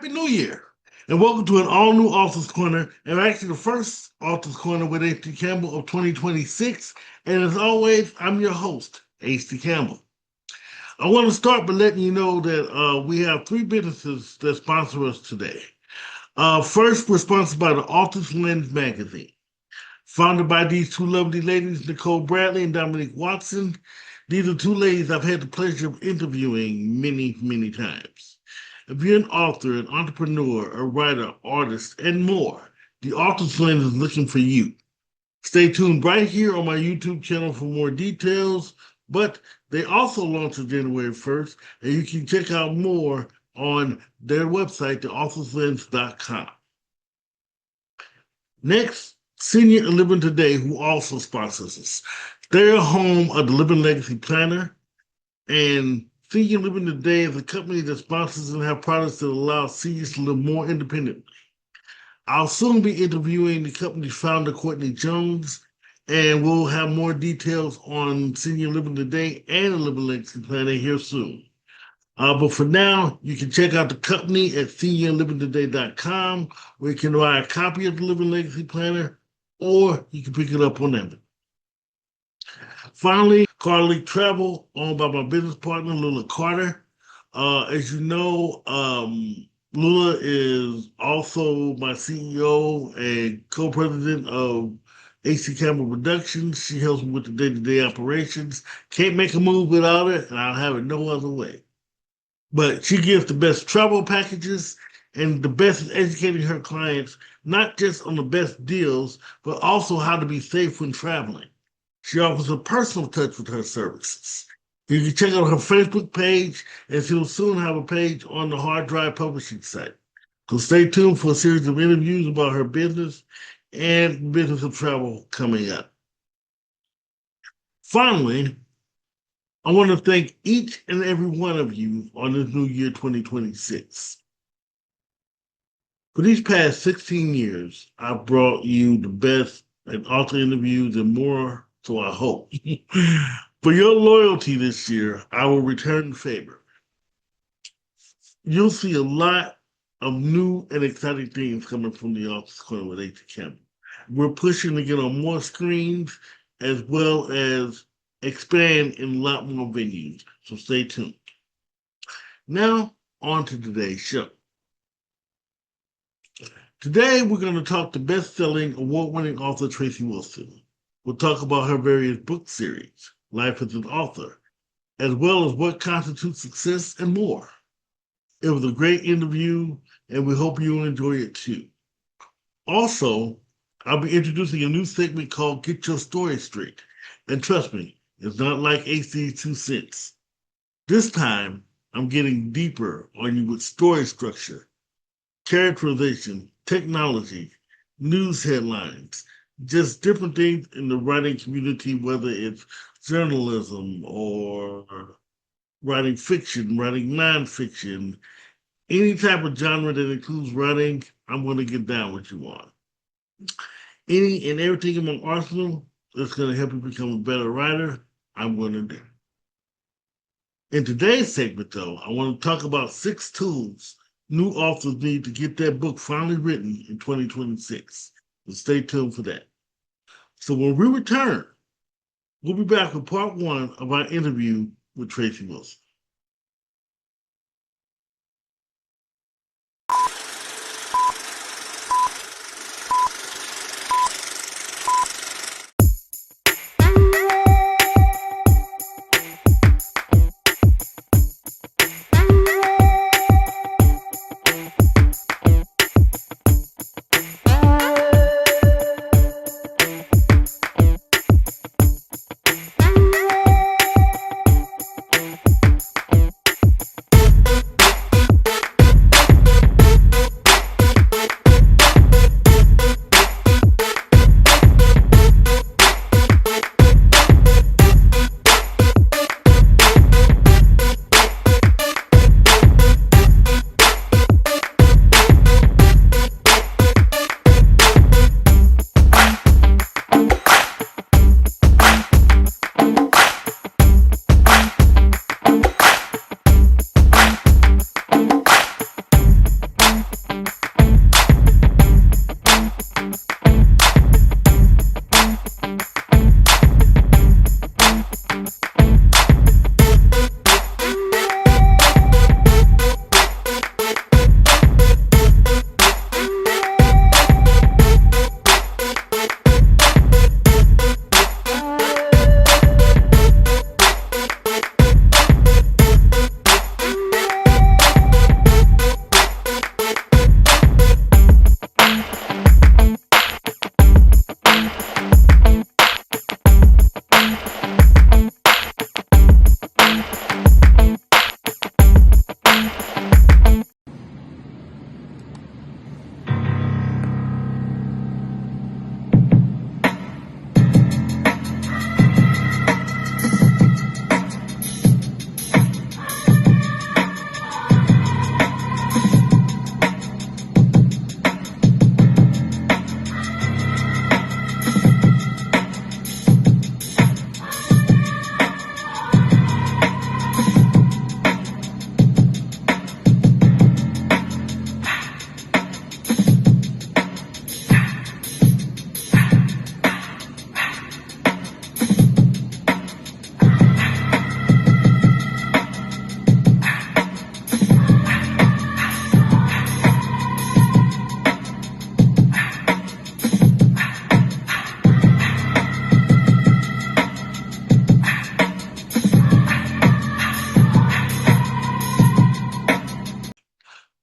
Happy New Year, and welcome to an all-new Author's Corner, and actually the first Author's Corner with H.D. Campbell of 2026. And as always, I'm your host, H.D. Campbell. I want to start by letting you know that we have three businesses that sponsor us today. First, we're sponsored by the Author's Lens magazine. Founded by these two lovely ladies, Nicole Bradley and Dominique Watson. These are two ladies I've had the pleasure of interviewing many, many times. If you're an author, an entrepreneur, a writer, artist, and more, the Author's Lens is looking for you. Stay tuned right here on my YouTube channel for more details, but they also launched on January 1st, and you can check out more on their website, theauthorslens.com. Next, Senior Living Today, who also sponsors us. They're home of the Living Legacy Planner, and Senior Living Today is a company that sponsors and have products that allow seniors to live more independently. I'll soon be interviewing the company's founder, Courtney Jones, and we'll have more details on Senior Living Today and the Living Legacy Planner here soon. But for now, you can check out the company at seniorlivingtoday.com, where you can buy a copy of the Living Legacy Planner, or you can pick it up on Amazon. Finally, Carly Travel, owned by my business partner, Lula Carter. As you know, Lula is also my CEO and co-president of H.D. Campbell Productions. She helps me with the day-to-day operations. Can't make a move without her, and I'll have it no other way. But she gives the best travel packages and the best at educating her clients, not just on the best deals, but also how to be safe when traveling. She offers a personal touch with her services. You can check out her Facebook page, and she'll soon have a page on the Hard Drive Publishing site. So stay tuned for a series of interviews about her business and business of travel coming up. Finally, I want to thank each and every one of you on this new year 2026. For these past 16 years, I've brought you the best in author interviews and more, so I hope. For your loyalty this year, I will return the favor. You'll see a lot of new and exciting things coming from the Author's Corner with H.D. Campbell. We're pushing to get on more screens as well as expand in a lot more venues, so stay tuned. Now, on to today's show. Today, we're going to talk to best-selling, award-winning author Tracy Wilson. We'll talk about her various book series, life as an author, as well as what constitutes success and more. It was a great interview, and we hope you'll enjoy it too. Also, I'll be introducing a new segment called Get Your Story Straight. And trust me, it's not like HD's 2 cents. This time, I'm getting deeper on you with story structure, characterization, technology, news headlines, just different things in the writing community, whether it's journalism or writing fiction, writing nonfiction, any type of genre that includes writing, I'm going to get down with you on. Any and everything in my arsenal that's going to help you become a better writer, I'm going to do. In today's segment, though, I want to talk about 6 tools new authors need to get their book finally written in 2026. So stay tuned for that. So when we return, we'll be back with part 1 of our interview with Tracy Wilson.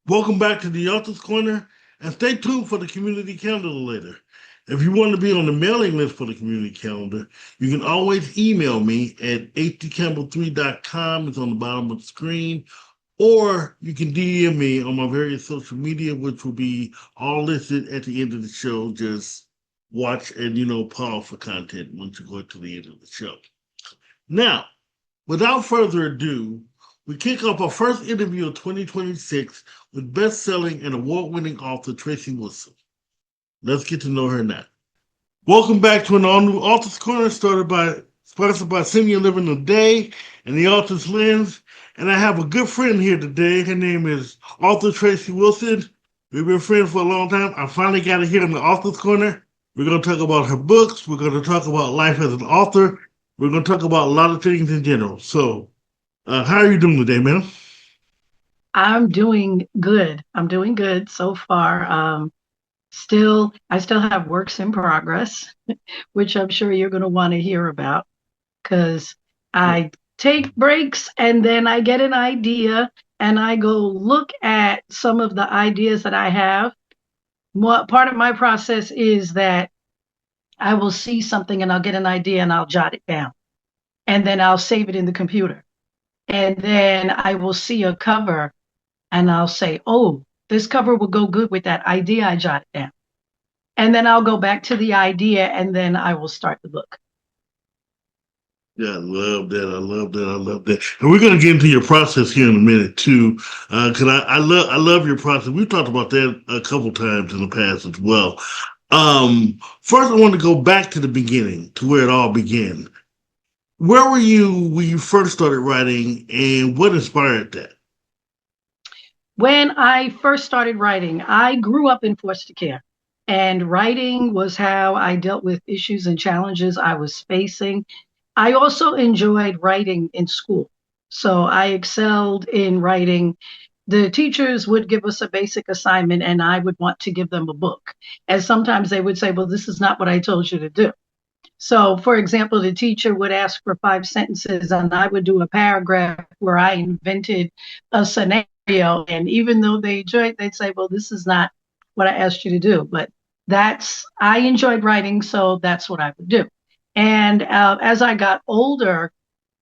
Welcome back to the Author's Corner, and stay tuned for the community calendar later. If you want to be on the mailing list for the community calendar, you can always email me at htcampbell3.com. It's on the bottom of the screen. Or you can DM me on my various social media, which will be all listed at the end of the show. Just watch and, pause for content once you go to the end of the show. Now, without further ado, we kick off our first interview of 2026 with best-selling and award-winning author Tracy Wilson. Let's get to know her now. Welcome back to an all-new Author's Corner sponsored by Senior Living Today and the Author's Lens. And I have a good friend here today. Her name is author Tracy Wilson. We've been friends for a long time. I finally got her here in the Author's Corner. We're going to talk about her books. We're going to talk about life as an author. We're going to talk about a lot of things in general. So, how are you doing today, man? I'm doing good. I'm doing good so far. I still have works in progress, which I'm sure you're going to want to hear about because I take breaks and then I get an idea and I go look at some of the ideas that I have. Part of my process is that I will see something and I'll get an idea and I'll jot it down and then I'll save it in the computer. And then I will see a cover and I'll say, oh, this cover will go good with that idea I jotted down. And then I'll go back to the idea and then I will start the book. Yeah, I love that. I love that. I love that. And we're going to get into your process here in a minute too, because I love your process. We've talked about that a couple times in the past as well. First, I want to go back to the beginning, to where it all began. Where were you when you first started writing, and what inspired that? When I first started writing, I grew up in foster care, and writing was how I dealt with issues and challenges I was facing. I also enjoyed writing in school. So I excelled in writing. The teachers would give us a basic assignment, and I would want to give them a book. And sometimes they would say, well, this is not what I told you to do. So, for example, the teacher would ask for 5 sentences, and I would do a paragraph where I invented a scenario. And even though they enjoyed, they'd say, well, this is not what I asked you to do. But I enjoyed writing, so that's what I would do. And as I got older,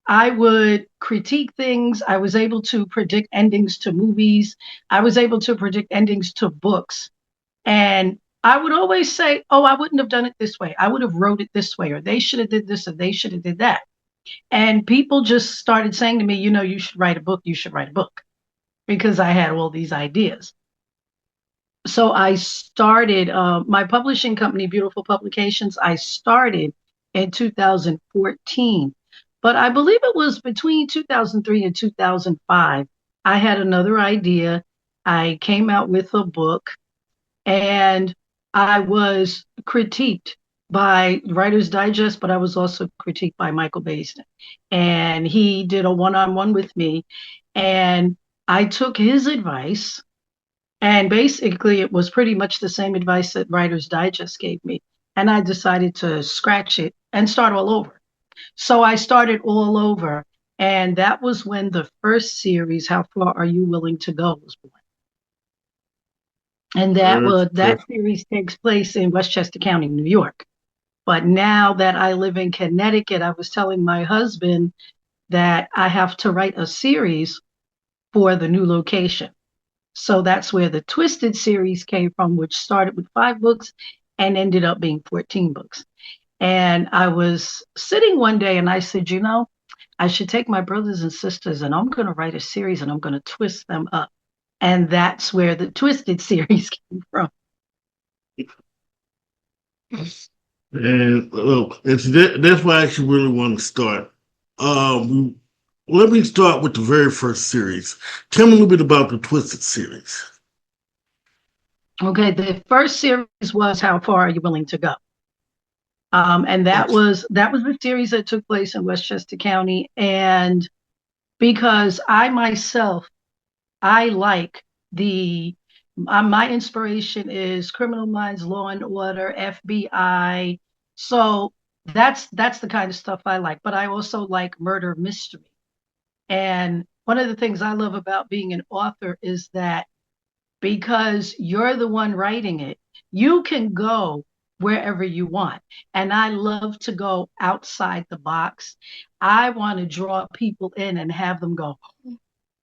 I would critique things. I was able to predict endings to movies. I was able to predict endings to books. And I would always say, oh, I wouldn't have done it this way. I would have wrote it this way, or they should have did this, or they should have did that. And people just started saying to me, you should write a book. You should write a book because I had all these ideas. So I started my publishing company, Beautiful Publications. I started in 2014, but I believe it was between 2003 and 2005. I had another idea. I came out with a book and I was critiqued by Writer's Digest, but I was also critiqued by Michael Baisden. And he did a one-on-one with me, and I took his advice, and basically it was pretty much the same advice that Writer's Digest gave me. And I decided to scratch it and start all over. So I started all over, and that was when the first series, How Far Are You Willing to Go, was born. And that Perfect. series takes place in Westchester County, New York. But now that I live in Connecticut, I was telling my husband that I have to write a series for the new location. So that's where the Twisted series came from, which started with 5 books and ended up being 14 books. And I was sitting one day and I said, I should take my brothers and sisters and I'm going to write a series and I'm going to twist them up. And that's where the Twisted series came from. And that's why I actually really want to start. Um, Let me start with the very first series. Tell me a little bit about the Twisted series. Okay, the first series was How Far Are You Willing to Go? And that was the series that took place in Westchester County. And because I like my inspiration is Criminal Minds, Law and Order, FBI. So that's the kind of stuff I like. But I also like murder mystery. And one of the things I love about being an author is that because you're the one writing it. You can go wherever you want. And I love to go outside the box. I want to draw people in and have them go,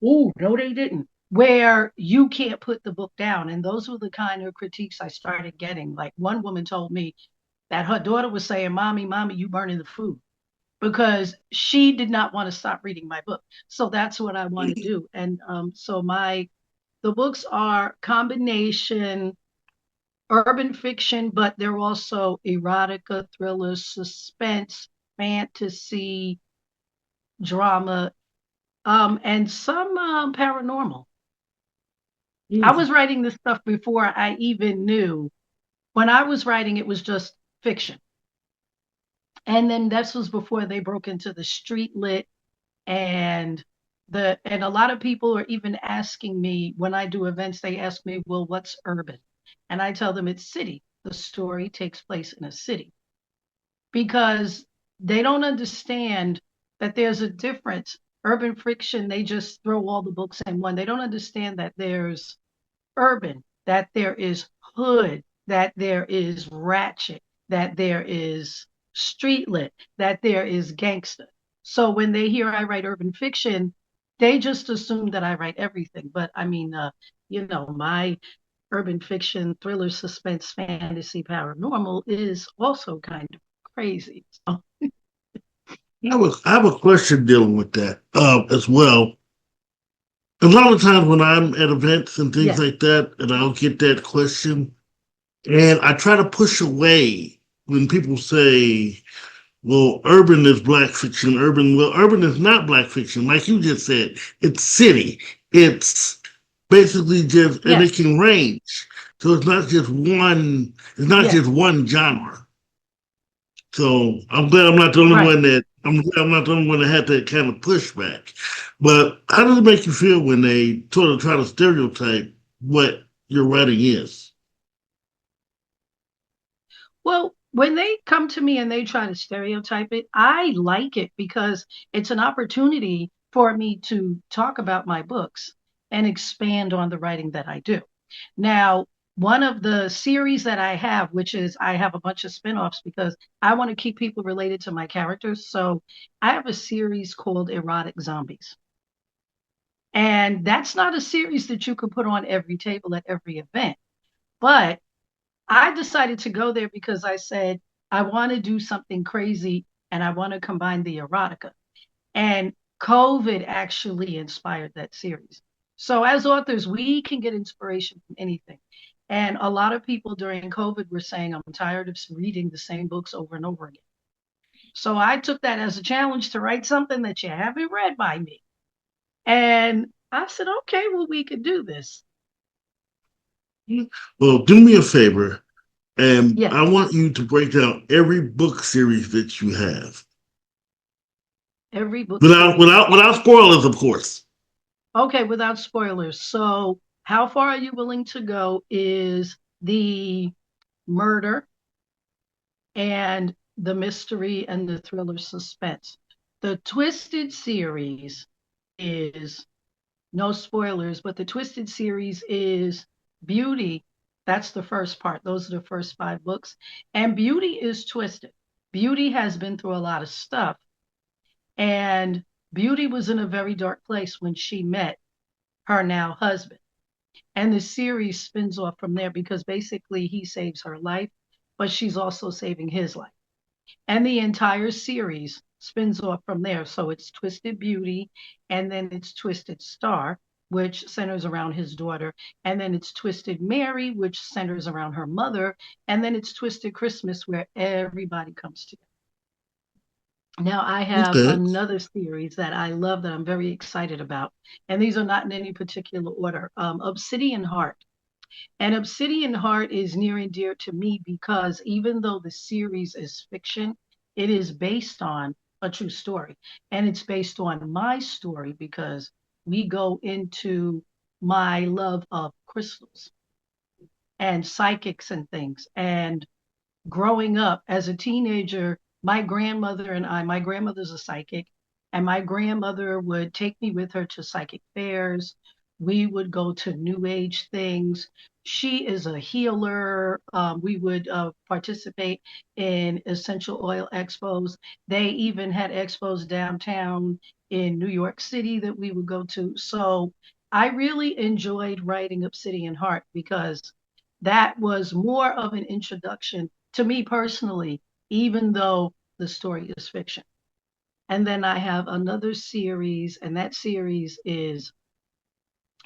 oh, no, they didn't. Where you can't put the book down. And those were the kind of critiques I started getting. Like one woman told me that her daughter was saying, Mommy, Mommy, you burning the food because she did not want to stop reading my book. So that's what I want to do. And so the books are combination urban fiction, but they're also erotica, thrillers, suspense, fantasy, drama, and some paranormal. I Mm. was writing this stuff before I even knew. When I was writing, it was just fiction. And then this was before they broke into the street lit and and a lot of people are even asking me when I do events, they ask me, well, what's urban? And I tell them it's city. The story takes place in a city because they don't understand that there's a difference. Urban fiction, they just throw all the books in one. They don't understand that there's urban, that there is hood, that there is ratchet, that there is street lit, that there is gangster. So when they hear I write urban fiction, they just assume that I write everything. But I mean, my urban fiction, thriller, suspense, fantasy, paranormal is also kind of crazy. So, I have a question dealing with that as well. A lot of times when I'm at events and things yes, like that, and I'll get that question, and I try to push away when people say, well, urban is black fiction. Urban is not black fiction. Like you just said, it's city. It's basically just, and yes, it can range. So it's not yes, just one genre. So I'm glad I'm not the only right. one I'm glad I'm not the only one that had that kind of pushback. But how does it make you feel when they sort of try to stereotype what your writing is? Well, when they come to me and they try to stereotype it, I like it because it's an opportunity for me to talk about my books and expand on the writing that I do. Now, one of the series that I have, which is I have a bunch of spin-offs because I want to keep people related to my characters. So I have a series called Erotic Zombies. And that's not a series that you could put on every table at every event. But I decided to go there because I said, I want to do something crazy and I want to combine the erotica. And COVID actually inspired that series. So, as authors, we can get inspiration from anything. And a lot of people during COVID were saying, I'm tired of reading the same books over and over again. So, I took that as a challenge to write something that you haven't read by me. And I said, okay, well, we could do this. Well, do me a favor, and Yes, I want you to break down every book series that you have. every book series. Without spoilers, of course. Okay, without spoilers. So, how far are you willing to go is the murder and the mystery and the thriller suspense. The Twisted series is no spoilers, but the Twisted series is Beauty. That's the first part. Those are the first five books. And Beauty is twisted. Beauty has been through a lot of stuff. And Beauty was in a very dark place when she met her now husband. And the series spins off from there because basically he saves her life, but she's also saving his life. And the entire series spins off from there. So it's Twisted Beauty, and then it's Twisted Star, which centers around his daughter, and then it's Twisted Mary, which centers around her mother, and then it's Twisted Christmas, where everybody comes together. Now, I have Okay. another series that I love that I'm very excited about, and these are not in any particular order. Obsidian Heart. And Obsidian Heart is near and dear to me because even though the series is fiction, it is based on a true story. And it's based on my story because we go into my love of crystals and psychics and things. And growing up as a teenager, my grandmother and my grandmother's a psychic, and my grandmother would take me with her to psychic fairs. We would go to new age things. She is a healer. We would participate in essential oil expos. They even had expos downtown in New York City that we would go to. So I really enjoyed writing Obsidian Heart because that was more of an introduction to me personally, even though the story is fiction. And then I have another series, and that series is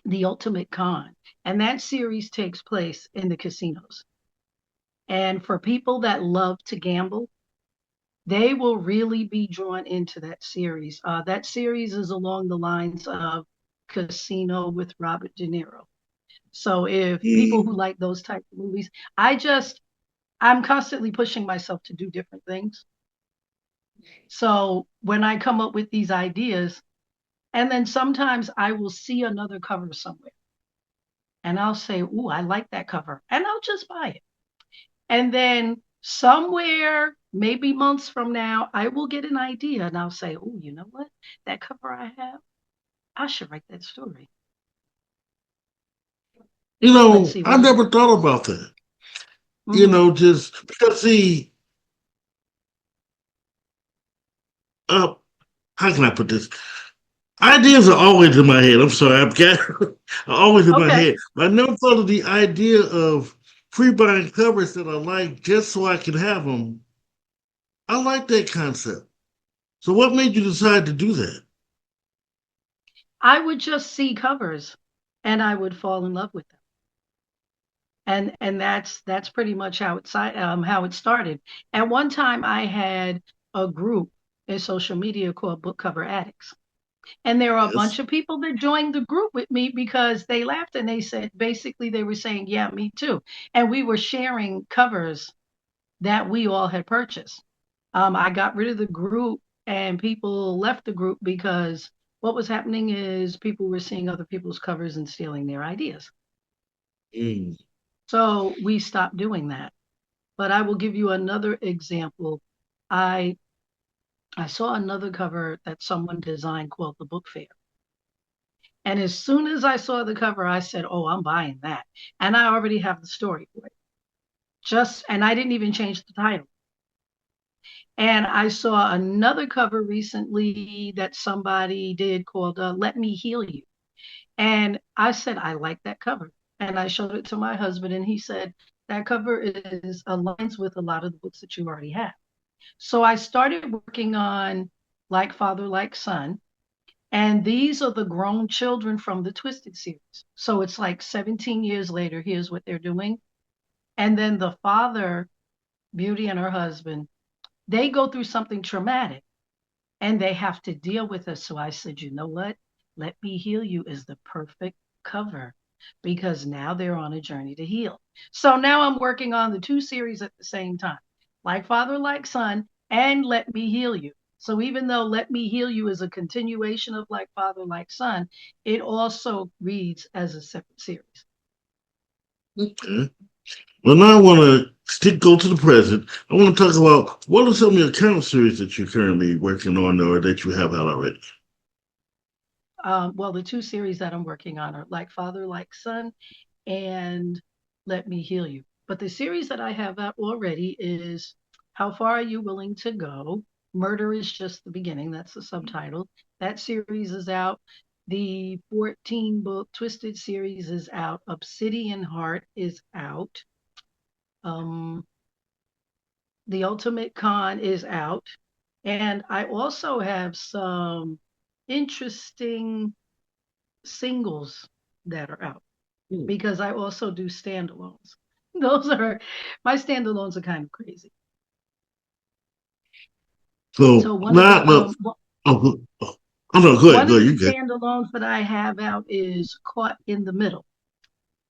The Ultimate Con. And that series takes place in the casinos. And for people that love to gamble, they will really be drawn into that series. That series is along the lines of Casino with Robert De Niro. So if people who Mm. like those type of movies, I'm constantly pushing myself to do different things. So when I come up with these ideas, and then sometimes I will see another cover somewhere and I'll say, "Ooh, I like that cover," and I'll just buy it. And then somewhere, maybe months from now, I will get an idea and I'll say, "Oh, you know what? That cover I have, I should write that story." Let's see, I what never about thought you? about that. Hmm. Just because see, uh, how can I put this? Ideas are always in my head. I'm sorry, I've got are always in my Okay. head. But I never thought of the idea of pre-buying covers that I like just so I can have them. I like that concept. So what made you decide to do that? I would just see covers and I would fall in love with them. And that's pretty much how it started. At one time I had a group in social media called Book Cover Addicts. And there are a Yes. bunch of people that joined the group with me because they laughed and they said, basically, they were saying, yeah, me too. And we were sharing covers that we all had purchased. I got rid of the group and people left the group because what was happening is people were seeing other people's covers and stealing their ideas. Mm. So we stopped doing that. But I will give you another example. I I saw another cover that someone designed called the Book Fair. And as soon as I saw the cover, I said, "Oh, I'm buying that." And I already have the story for it. And I didn't even change the title. And I saw another cover recently that somebody did called Let Me Heal You. And I said, I like that cover. And I showed it to my husband, and he said, that cover is aligns with a lot of the books that you already have. So I started working on Like Father, Like Son. And these are the grown children from the Twisted series. So it's like 17 years later, here's what they're doing. And then the father, Beauty and her husband, they go through something traumatic and they have to deal with it. So I said, you know what? Let Me Heal You is the perfect cover because now they're on a journey to heal. So now I'm working on the two series at the same time, Like Father, Like Son, and Let Me Heal You. So even though Let Me Heal You is a continuation of Like Father, Like Son, it also reads as a separate series. Okay. Well, now I want to stick go to the present. I want to talk about what are some of your current series that you're currently working on or that you have out already. Well, the two series that I'm working on are Like Father, Like Son, and Let Me Heal You. But the series that I have out already is How Far Are You Willing to Go? Murder is Just the Beginning. That's the subtitle. That series is out. The 14 book Twisted series is out. Obsidian Heart is out. Um, the Ultimate Con is out. And I also have some interesting singles that are out Hmm. because I also do standalones. Those are my standalones are kind of crazy. So So one of not the well. Oh no, go ahead, one go of ahead. the You good? standalones that I have out is Caught in the Middle.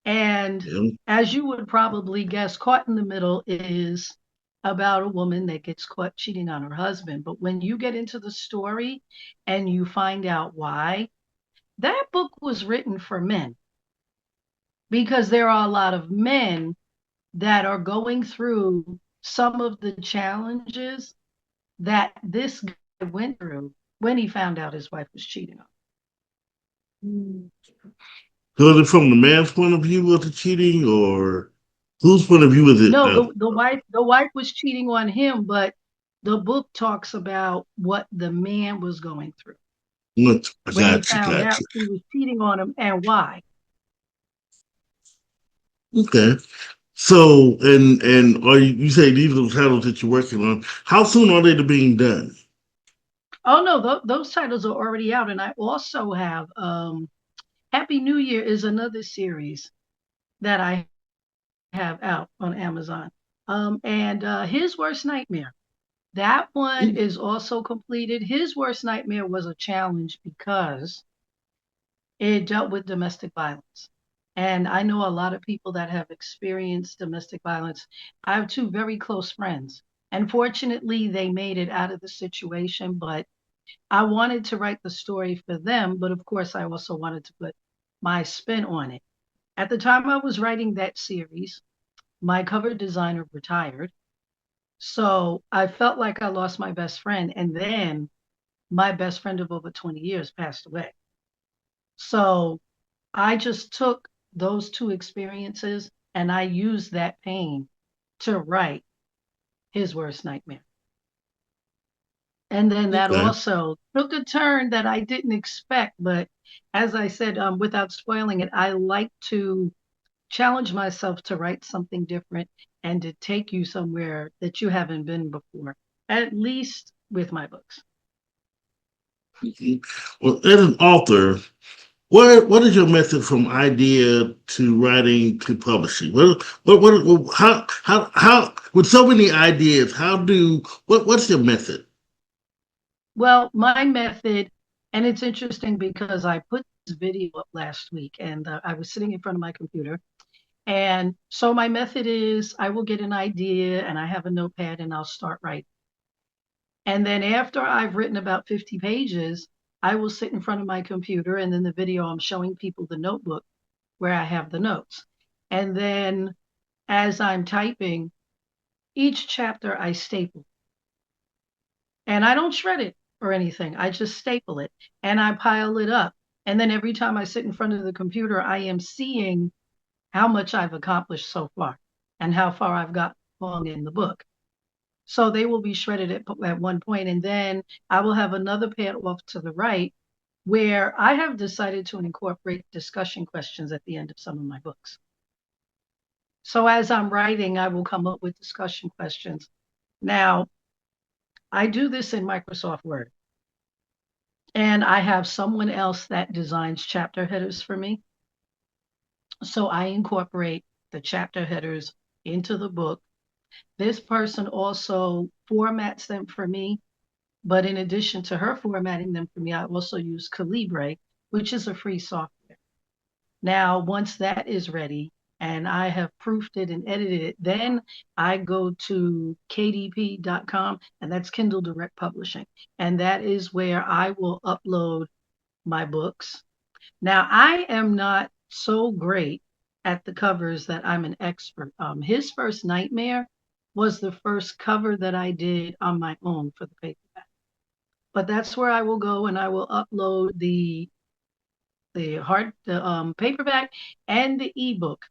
And Yeah. as you would probably guess, Caught in the Middle is about a woman that gets caught cheating on her husband. But when you get into the story and you find out why, that book was written for men because there are a lot of men that are going through some of the challenges that this guy went through when he found out his wife was cheating on him. So is it from the man's point of view of the cheating, or whose point of view is it? No, the wife was cheating on him, but the book talks about what the man was going through I when he got you, found got out you. she was cheating on him and why. Okay. So, and are you say these are the titles that you're working on? How soon are they to being done? Oh no, those titles are already out, and I also have Happy New Year is another series that I have out on Amazon. And His Worst Nightmare. That one is also completed. His Worst Nightmare was a challenge because it dealt with domestic violence. And I know a lot of people that have experienced domestic violence. I have two very close friends. Unfortunately, they made it out of the situation, but I wanted to write the story for them. But of course, I also wanted to put my spin on it. At the time I was writing that series, my cover designer retired. So I felt like I lost my best friend. And then my best friend of over 20 years passed away. So I just took those two experiences and I used that pain to write His Worst Nightmare. And then that Okay. also took a turn that I didn't expect. But as I said, without spoiling it, I like to challenge myself to write something different and to take you somewhere that you haven't been before, at least with my books. Mhm. Well, as an author, what is your method from idea to writing to publishing? How with so many ideas, what's your method? Well, my method, and it's interesting because I put this video up last week and I was sitting in front of my computer. And so my method is I will get an idea and I have a notepad and I'll start writing. And then after I've written about 50 pages, I will sit in front of my computer and then the video I'm showing people the notebook where I have the notes. And then as I'm typing, each chapter I staple. And I don't shred it or anything. I just staple it and I pile it up. And then every time I sit in front of the computer, I am seeing how much I've accomplished so far and how far I've got along in the book. So they will be shredded at one point, and then I will have another pad off to the right where I have decided to incorporate discussion questions at the end of some of my books. So as I'm writing, I will come up with discussion questions. Now, I do this in Microsoft Word, and I have someone else that designs chapter headers for me. So I incorporate the chapter headers into the book. This person also formats them for me. But in addition to her formatting them for me, I also use Calibre, which is a free software. Now, once that is ready and I have proofed it and edited it, then I go to kdp.com, and that's Kindle Direct Publishing. And that is where I will upload my books. Now, I am not so great at the covers that I'm an expert. His First Nightmare was the first cover that I did on my own for the paperback. But that's where I will go and I will upload the paperback and the ebook.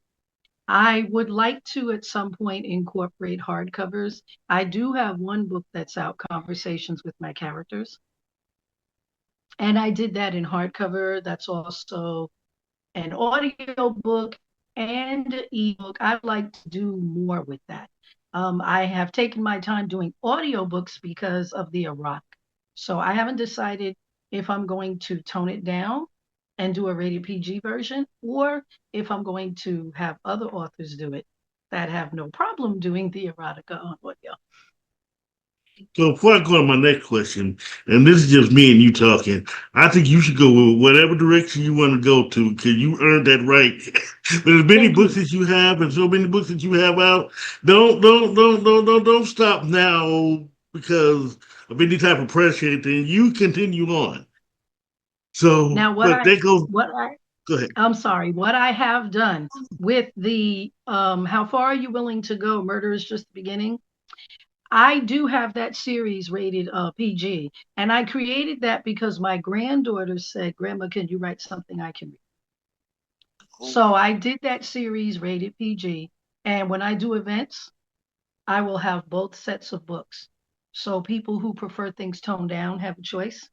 I would like to at some point incorporate hardcovers. I do have one book that's out, Conversations with My Characters, and I did that in hardcover. That's also an audio book and an ebook. I'd like to do more with that. I have taken my time doing audiobooks because of the erotic. So I haven't decided if I'm going to tone it down and do a rated PG version, or if I'm going to have other authors do it that have no problem doing the erotica on audio. So before I go to my next question, and this is just me and you talking, I think you should go with whatever direction you want to go to because you earned that right. But as many Thank books you. as you have and so many books that you have out, don't stop now because of any type of pressure. Then you continue on. So, Now, but that goes. what I, Go ahead. I'm sorry, what I have done with the how far are you willing to go? Murder is just the beginning. I do have that series rated PG, and I created that because my granddaughter said, "Grandma, can you write something I can read?" So I did that series rated PG. And when I do events, I will have both sets of books. So people who prefer things toned down have a choice,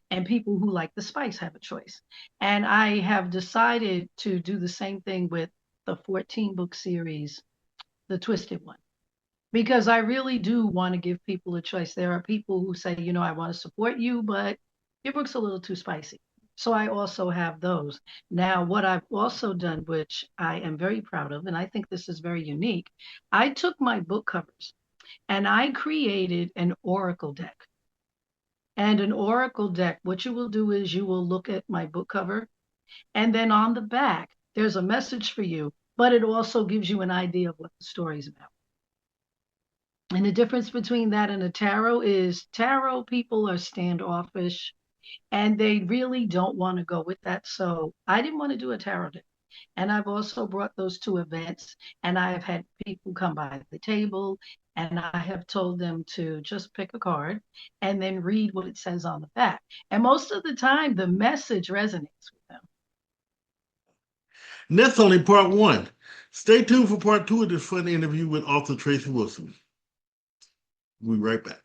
and people who like the spice have a choice. And I have decided to do the same thing with the 14 book series, the Twisted one, because I really do want to give people a choice. There are people who say, I want to support you, but your book's a little too spicy. So I also have those. Now, what I've also done, which I am very proud of, and I think this is very unique, I took my book covers and I created an oracle deck. And an oracle deck, what you will do is you will look at my book cover, and then on the back, there's a message for you, but it also gives you an idea of what the story's about. And the difference between that and a tarot is tarot people are standoffish and they really don't want to go with that. So I didn't want to do a tarot deck. And I've also brought those to events and I've had people come by the table and I have told them to just pick a card and then read what it says on the back. And most of the time, the message resonates with them. And that's only part one. Stay tuned for part two of this fun interview with author Tracy Wilson. We'll be right back.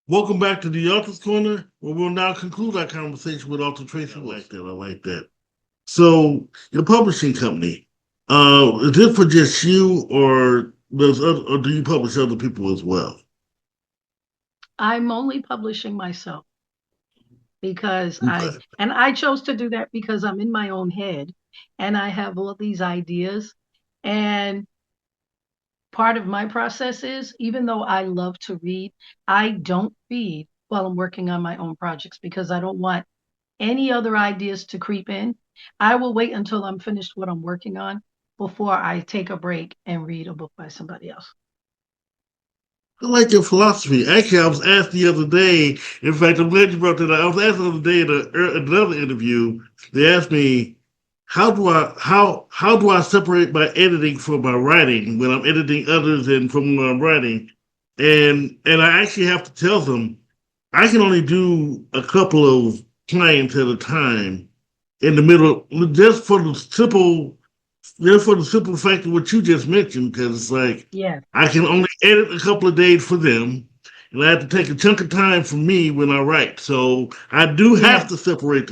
Welcome back to the Author's Corner, where we'll now conclude our conversation with author Tracy. I like that. I like that. So, your publishing company, is it for just you, or or do you publish other people as well? I'm only publishing myself because Okay. I chose to do that because I'm in my own head and I have all these ideas. And part of my process is, even though I love to read, I don't read while I'm working on my own projects because I don't want any other ideas to creep in. I will wait until I'm finished what I'm working on before I take a break and read a book by somebody else. I like your philosophy. Actually, I was asked the other day. In fact, I'm glad you brought that up. I was asked the other day in another interview. They asked me, how do I separate my editing from my writing when I'm editing others and from when I'm writing? And I actually have to tell them I can only do a couple of clients at a time in the middle, just for the simple fact of what you just mentioned, because it's like Yeah. I can only edit a couple of days for them, and I have to take a chunk of time for me when I write. So I do have Yeah. to separate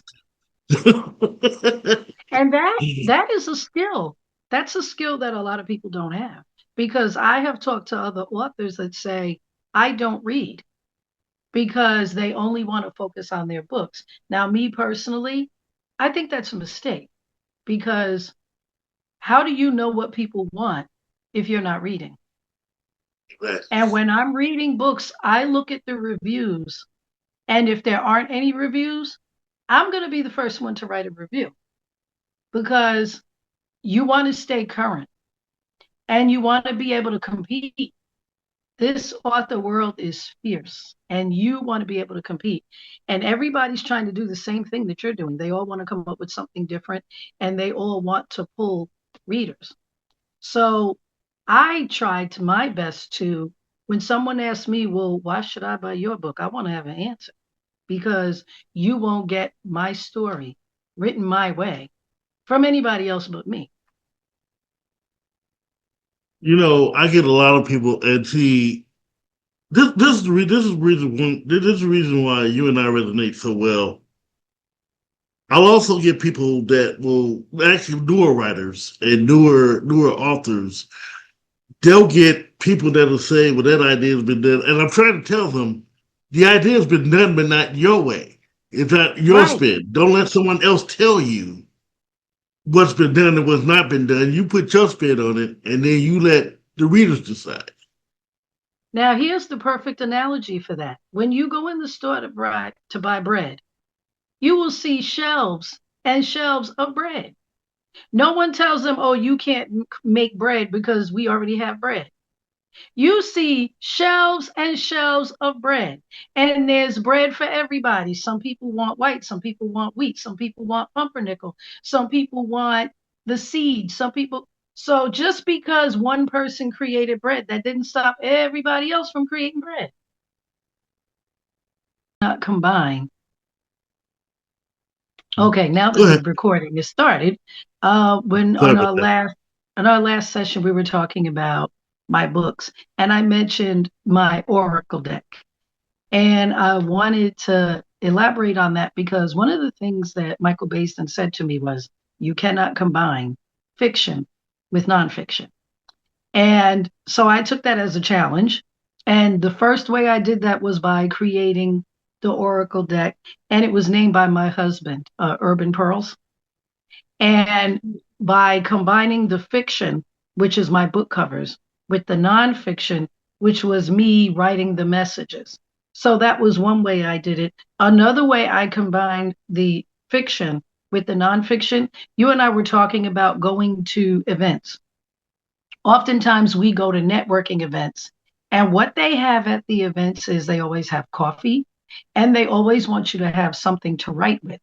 the And that two. that is a skill. That's a skill that a lot of people don't have because I have talked to other authors that say, I don't read because they only want to focus on their books. Now, me personally, I think that's a mistake because how do you know what people want if you're not reading? And when I'm reading books, I look at the reviews. And if there aren't any reviews, I'm going to be the first one to write a review because you want to stay current and you want to be able to compete. This author world is fierce and you want to be able to compete. And everybody's trying to do the same thing that you're doing. They all want to come up with something different and they all want to pull readers. So I tried to my best to, when someone asks me, well, why should I buy your book? I want to have an answer because you won't get my story written my way from anybody else but me. I get a lot of people, and see, this is the reason why you and I resonate so well. I'll also get people that will actually newer writers and newer authors. They'll get people that'll say, "Well, that idea has been done," and I'm trying to tell them the idea has been done, but not your way. It's not your Right. spin. Don't let someone else tell you what's been done and what's not been done. You put your spin on it, and then you let the readers decide. Now, here's the perfect analogy for that. When you go in the store to buy bread, you will see shelves and shelves of bread. No one tells them, oh, you can't make bread because we already have bread. You see shelves and shelves of bread, and there's bread for everybody. Some people want white, some people want wheat, some people want pumpernickel, some people want the seed, some people. So just because one person created bread, that didn't stop everybody else from creating bread. Not combine. Okay, now Go that the ahead. recording is started, when Sorry about that. on our last session we were talking about my books, and I mentioned my Oracle deck. And I wanted to elaborate on that because one of the things that Michael Baisden said to me was, you cannot combine fiction with nonfiction. And so I took that as a challenge. And the first way I did that was by creating the Oracle deck, and it was named by my husband, Urban Pearls. And by combining the fiction, which is my book covers, with the nonfiction, which was me writing the messages. So that was one way I did it. Another way I combined the fiction with the nonfiction, you and I were talking about going to events. Oftentimes we go to networking events, and what they have at the events is they always have coffee and they always want you to have something to write with.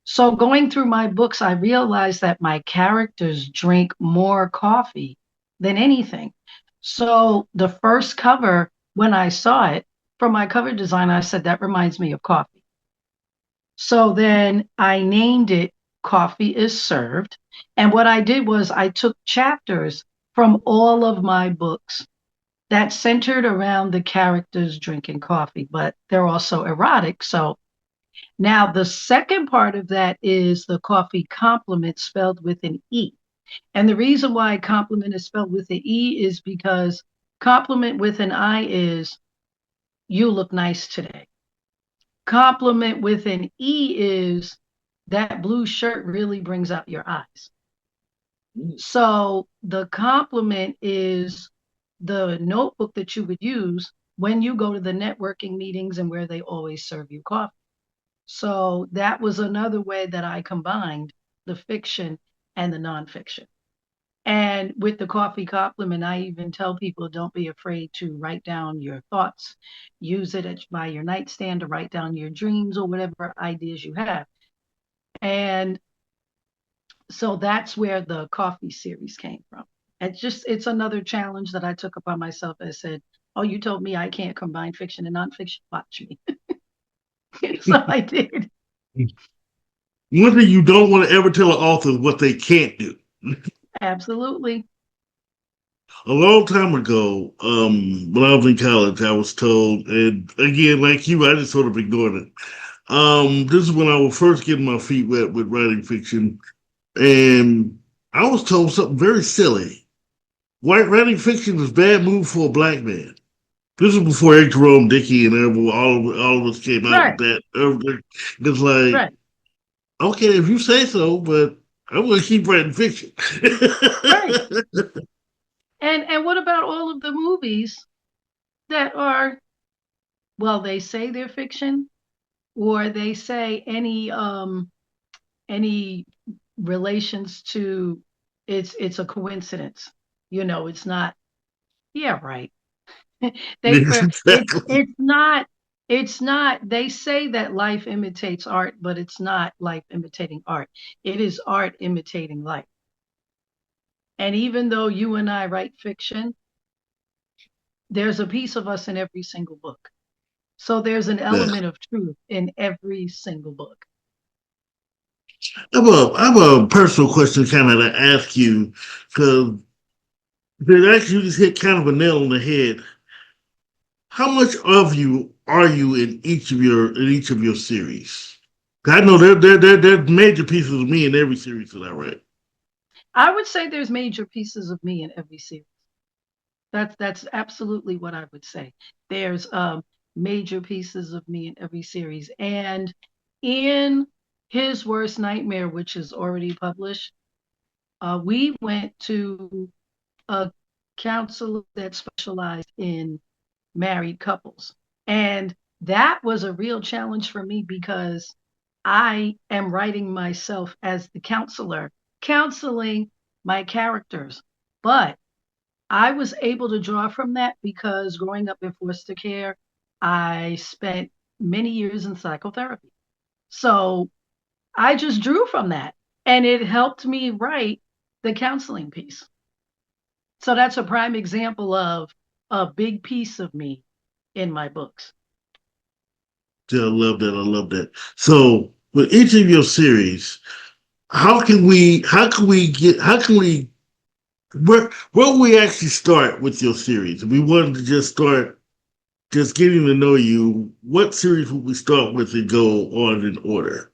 So going through my books, I realized that my characters drink more coffee than anything. So the first cover, when I saw it for my cover design, I said, that reminds me of coffee. So then I named it Coffee is Served. And what I did was I took chapters from all of my books that centered around the characters drinking coffee, but they're also erotic. So now, the second part of that is the coffee compliment spelled with an E. And the reason why compliment is spelled with an E is because compliment with an I is you look nice today. Compliment with an E is that blue shirt really brings out your eyes. So the compliment is the notebook that you would use when you go to the networking meetings and where they always serve you coffee. So that was another way that I combined the fiction and the nonfiction. And with the coffee compliment, I even tell people don't be afraid to write down your thoughts. Use it by your nightstand to write down your dreams or whatever ideas you have. And so that's where the coffee series came from. It's another challenge that I took upon myself. I said, "Oh, you told me I can't combine fiction and nonfiction. Watch me." So I did. One thing you don't want to ever tell an author is what they can't do. Absolutely. A long time ago, when I was in college, I was told, and again, like you, I just sort of ignored it. This is when I was first getting my feet wet with writing fiction, and I was told something very silly. White writing fiction is bad move for a black man. This is before Eric Jerome, Dickey, and all of us came out with Right. that. It's like, Right. okay, if you say so, but I'm going to keep writing fiction. Right. And what about all of the movies that are, well, they say they're fiction, or they say any relations to, it's a coincidence. It's not. Yeah, right. They for Exactly. it's not they say that life imitates art, but it's not life imitating art. It is art imitating life. And even though you and I write fiction, there's a piece of us in every single book. So there's an Yeah. element of truth in every single book. I have a personal question kind of to ask you because actually you just hit kind of a nail on the head. How much of you are you in each of your series? 'Cause I know there's major pieces of me in every series that I write. I would say there's major pieces of me in every series. That's absolutely what I would say. There's major pieces of me in every series. And in His Worst Nightmare, which is already published, we went to a counselor that specialized in married couples. And that was a real challenge for me because I am writing myself as the counselor, counseling my characters. But I was able to draw from that because growing up in foster care, I spent many years in psychotherapy. So I just drew from that and it helped me write the counseling piece. So that's a prime example of a big piece of me in my books. Yeah, I love that. I love that. So with each of your series, how can we where will we actually start with your series? If we wanted to just start just getting to know you, what series would we start with and go on in order?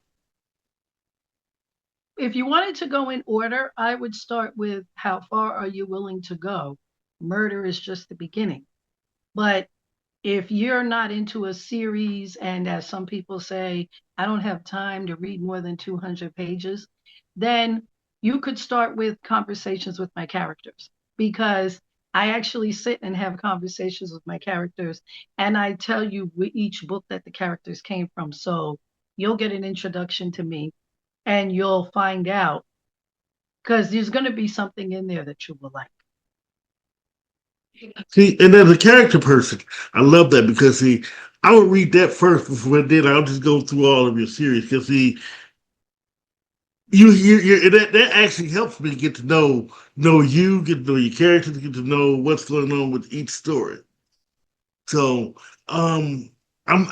If you wanted to go in order, I would start with how far are you willing to go? Murder is just the beginning. But if you're not into a series, and as some people say, I don't have time to read more than 200 pages, then you could start with conversations with my characters because I actually sit and have conversations with my characters and I tell you each book that the characters came from. So you'll get an introduction to me and you'll find out because there's going to be something in there that you will like. See, and as a character person, I love that because see, I would read that first before then I'll just go through all of your series because see, that actually helps me get to know you, get to know your characters, get to know what's going on with each story. So um, I'm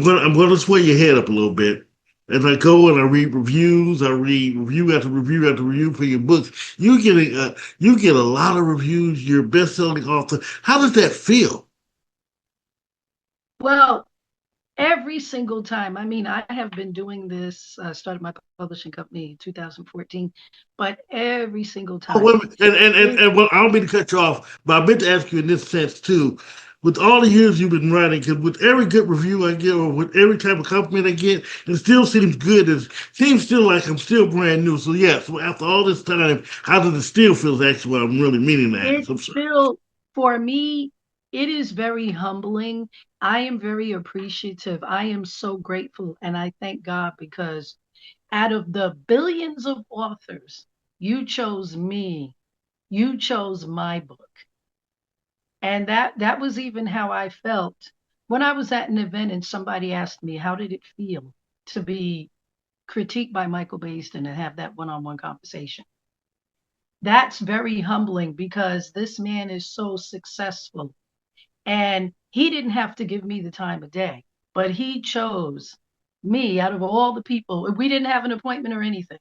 gonna sway your head up a little bit. As I go and I read reviews, I read review after review after review for your books. You get a lot of reviews. You're a best-selling author. How does that feel? Well, every single time. I mean, I have been doing this, started my publishing company in 2014, but every single Oh, time. It, well, I don't mean to cut you off, but I meant to ask you in this sense too. With all the years you've been writing, because with every good review I get, or with every type of compliment I get, it still seems good. It seems still like I'm still brand new. So yeah, so after all this time, how does it still feel? Is actually what I'm really meaning to it ask. I'm sorry. feels. For me, it is very humbling. I am very appreciative. I am so grateful. And I thank God because out of the billions of authors, you chose me. You chose my book. And that was even how I felt when I was at an event and somebody asked me, how did it feel to be critiqued by Michael Baisden and have that one-on-one conversation? That's very humbling because this man is so successful. And he didn't have to give me the time of day, but he chose me out of all the people. We didn't have an appointment or anything.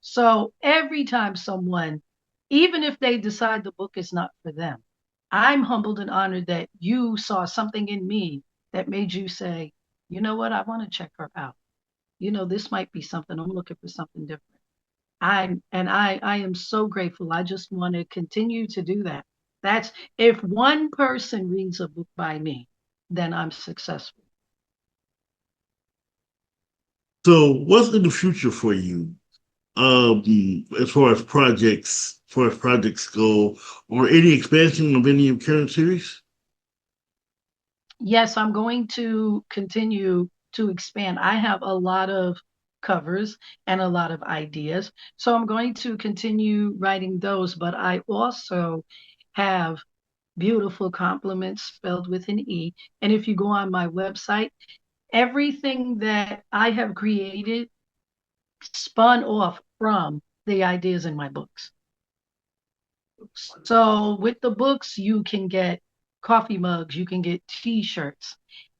So every time someone, even if they decide the book is not for them, I'm humbled and honored that you saw something in me that made you say, you know what, I want to check her out. This might be something. I'm looking for something different. I am so grateful. I just want to continue to do that. That's if one person reads a book by me, then I'm successful. So, what's in the future for you, as far as projects go, or any expansion of any of your current series? Yes, I'm going to continue to expand. I have a lot of covers and a lot of ideas. So I'm going to continue writing those, but I also have beautiful compliments spelled with an E. And if you go on my website, everything that I have created spun off from the ideas in my books. So with the books, you can get coffee mugs, you can get t-shirts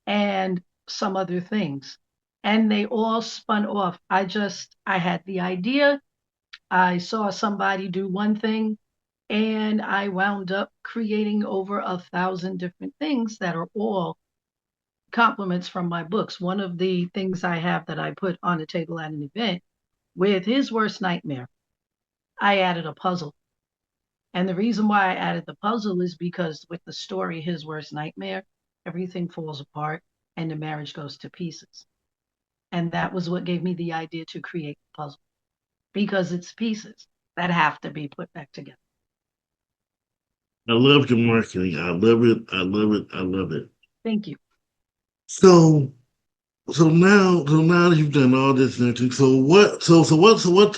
and some other things. And they all spun off. I had the idea. I saw somebody do one thing and I wound up creating over 1,000 different things that are all compliments from my books. One of the things I have that I put on the table at an event with his worst nightmare, I added a puzzle. And the reason why I added the puzzle is because with the story, his worst nightmare, everything falls apart and the marriage goes to pieces. And that was what gave me the idea to create the puzzle because it's pieces that have to be put back together. I love your marketing. I love it. I love it. I love it. Thank you. So, so now that you've done all this and everything, so what? Tell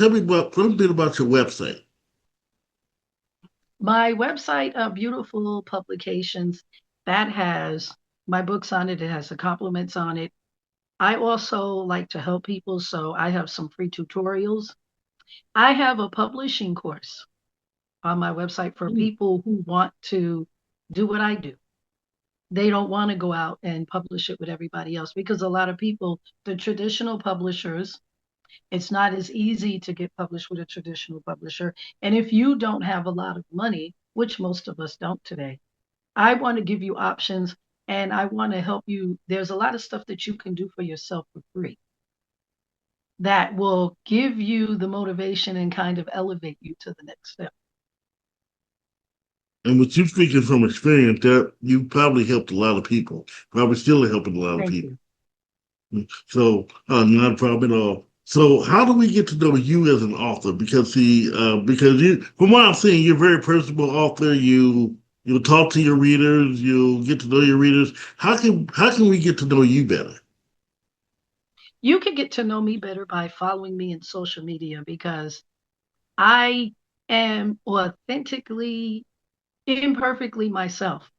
me a bit about your website. My website, Beautiful Publications, that has my books on it. It has the compliments on it. I also like to help people, so I have some free tutorials. I have a publishing course on my website for people who want to do what I do. They don't want to go out and publish it with everybody else because a lot of people, the traditional publishers, it's not as easy to get published with a traditional publisher. And if you don't have a lot of money, which most of us don't today, I want to give you options and I want to help you. There's a lot of stuff that you can do for yourself for free that will give you the motivation and kind of elevate you to the next step. And with you speaking from experience, that you probably helped a lot of people. Probably still helping a lot of Thank people. you. So, not a problem at all. So, how do we get to know you as an author? Because you, from what I'm seeing, you're a very personable author. You'll talk to your readers. You'll get to know your readers. How can we get to know you better? You can get to know me better by following me in social media because I am authentically, imperfectly myself.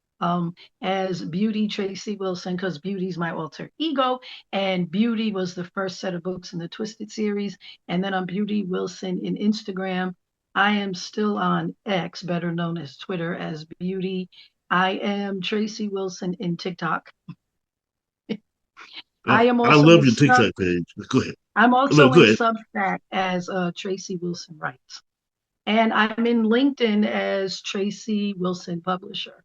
As Beauty Tracy Wilson, because Beauty's my alter ego, and Beauty was the first set of books in the Twisted series, and then I'm Beauty Wilson in Instagram. I am still on X, better known as Twitter, as Beauty. I am Tracy Wilson in TikTok. I am I also love in your Sub. TikTok page. Go ahead. I'm No, also go in ahead. Substack as Tracy Wilson Writes. And I'm in LinkedIn as Tracy Wilson Publisher.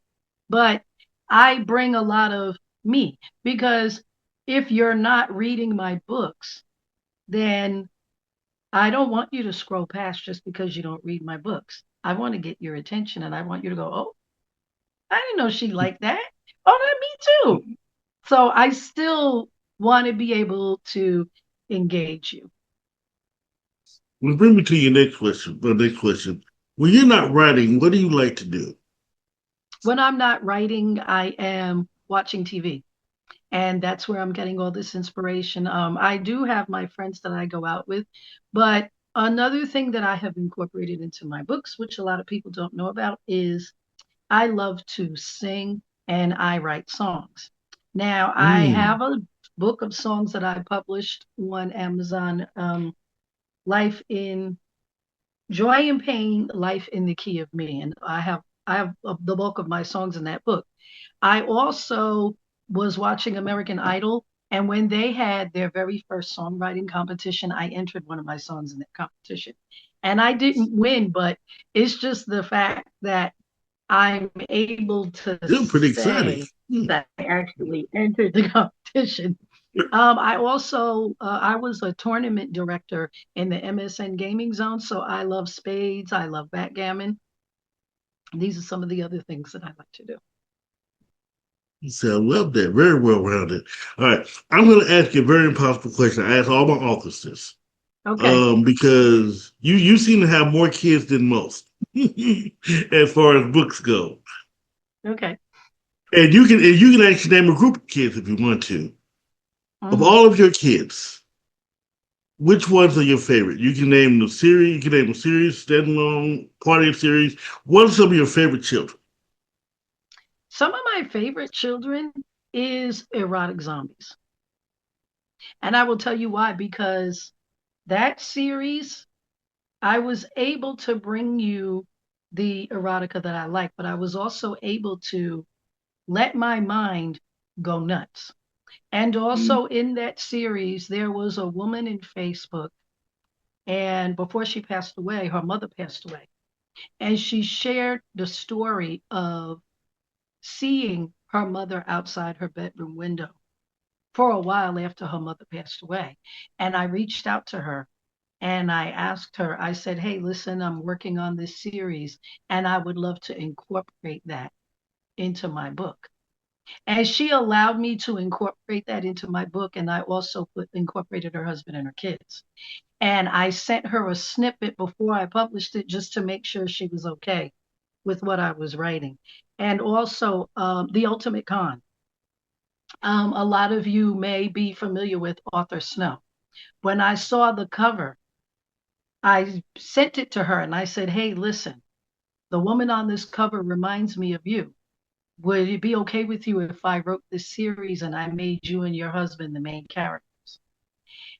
But I bring a lot of me because if you're not reading my books, then I don't want you to scroll past just because you don't read my books. I want to get your attention and I want you to go, oh, I didn't know she liked that. Oh, that me too. So I still want to be able to engage you. Well, bring me to your next question. The next question. When you're not writing, what do you like to do? when I'm not writing, I am watching TV. And that's where I'm getting all this inspiration. I do have my friends that I go out with, but another thing that I have incorporated into my books, which a lot of people don't know about, is I love to sing and I write songs. Now, I Mm. have a book of songs that I published on Amazon, Life in Joy and Pain, Life in the Key of Me, and I have the bulk of my songs in that book. I also was watching American Idol, and when they had their very first songwriting competition, I entered one of my songs in that competition. And I didn't win, but it's just the fact that I'm able to They're pretty exciting. say Mm. that I actually entered the competition. I also I was a tournament director in the MSN gaming zone, so I love spades, I love backgammon. These are some of the other things that I like to do. So I love that. Very well rounded. All right. I'm going to ask you a very impossible question. I ask all my authors this. Okay, Because you seem to have more kids than most as far as books go. okay. And you can actually name a group of kids if you want to. Of Mhm. all of your kids, which ones are your favorite? You can name the series, you can name the series, standalone, party series. What are some of your favorite children? Some of my favorite children is erotic zombies. And I will tell you why, because that series, I was able to bring you the erotica that I like, but I was also able to let my mind go nuts. And Mm. also in that series, there was a woman in Facebook, and before she passed away, her mother passed away. And she shared the story of seeing her mother outside her bedroom window for a while after her mother passed away. And I reached out to her and I asked her, I said, hey, listen, I'm working on this series and I would love to incorporate that into my book. And she allowed me to incorporate that into my book. And I also incorporated her husband and her kids. And I sent her a snippet before I published it just to make sure she was okay with what I was writing. And also, The Ultimate Con. A lot of you may be familiar with Arthur Snow. When I saw the cover, I sent it to her and I said, hey, listen, the woman on this cover reminds me of you. Would it be okay with you if I wrote this series and I made you and your husband the main characters?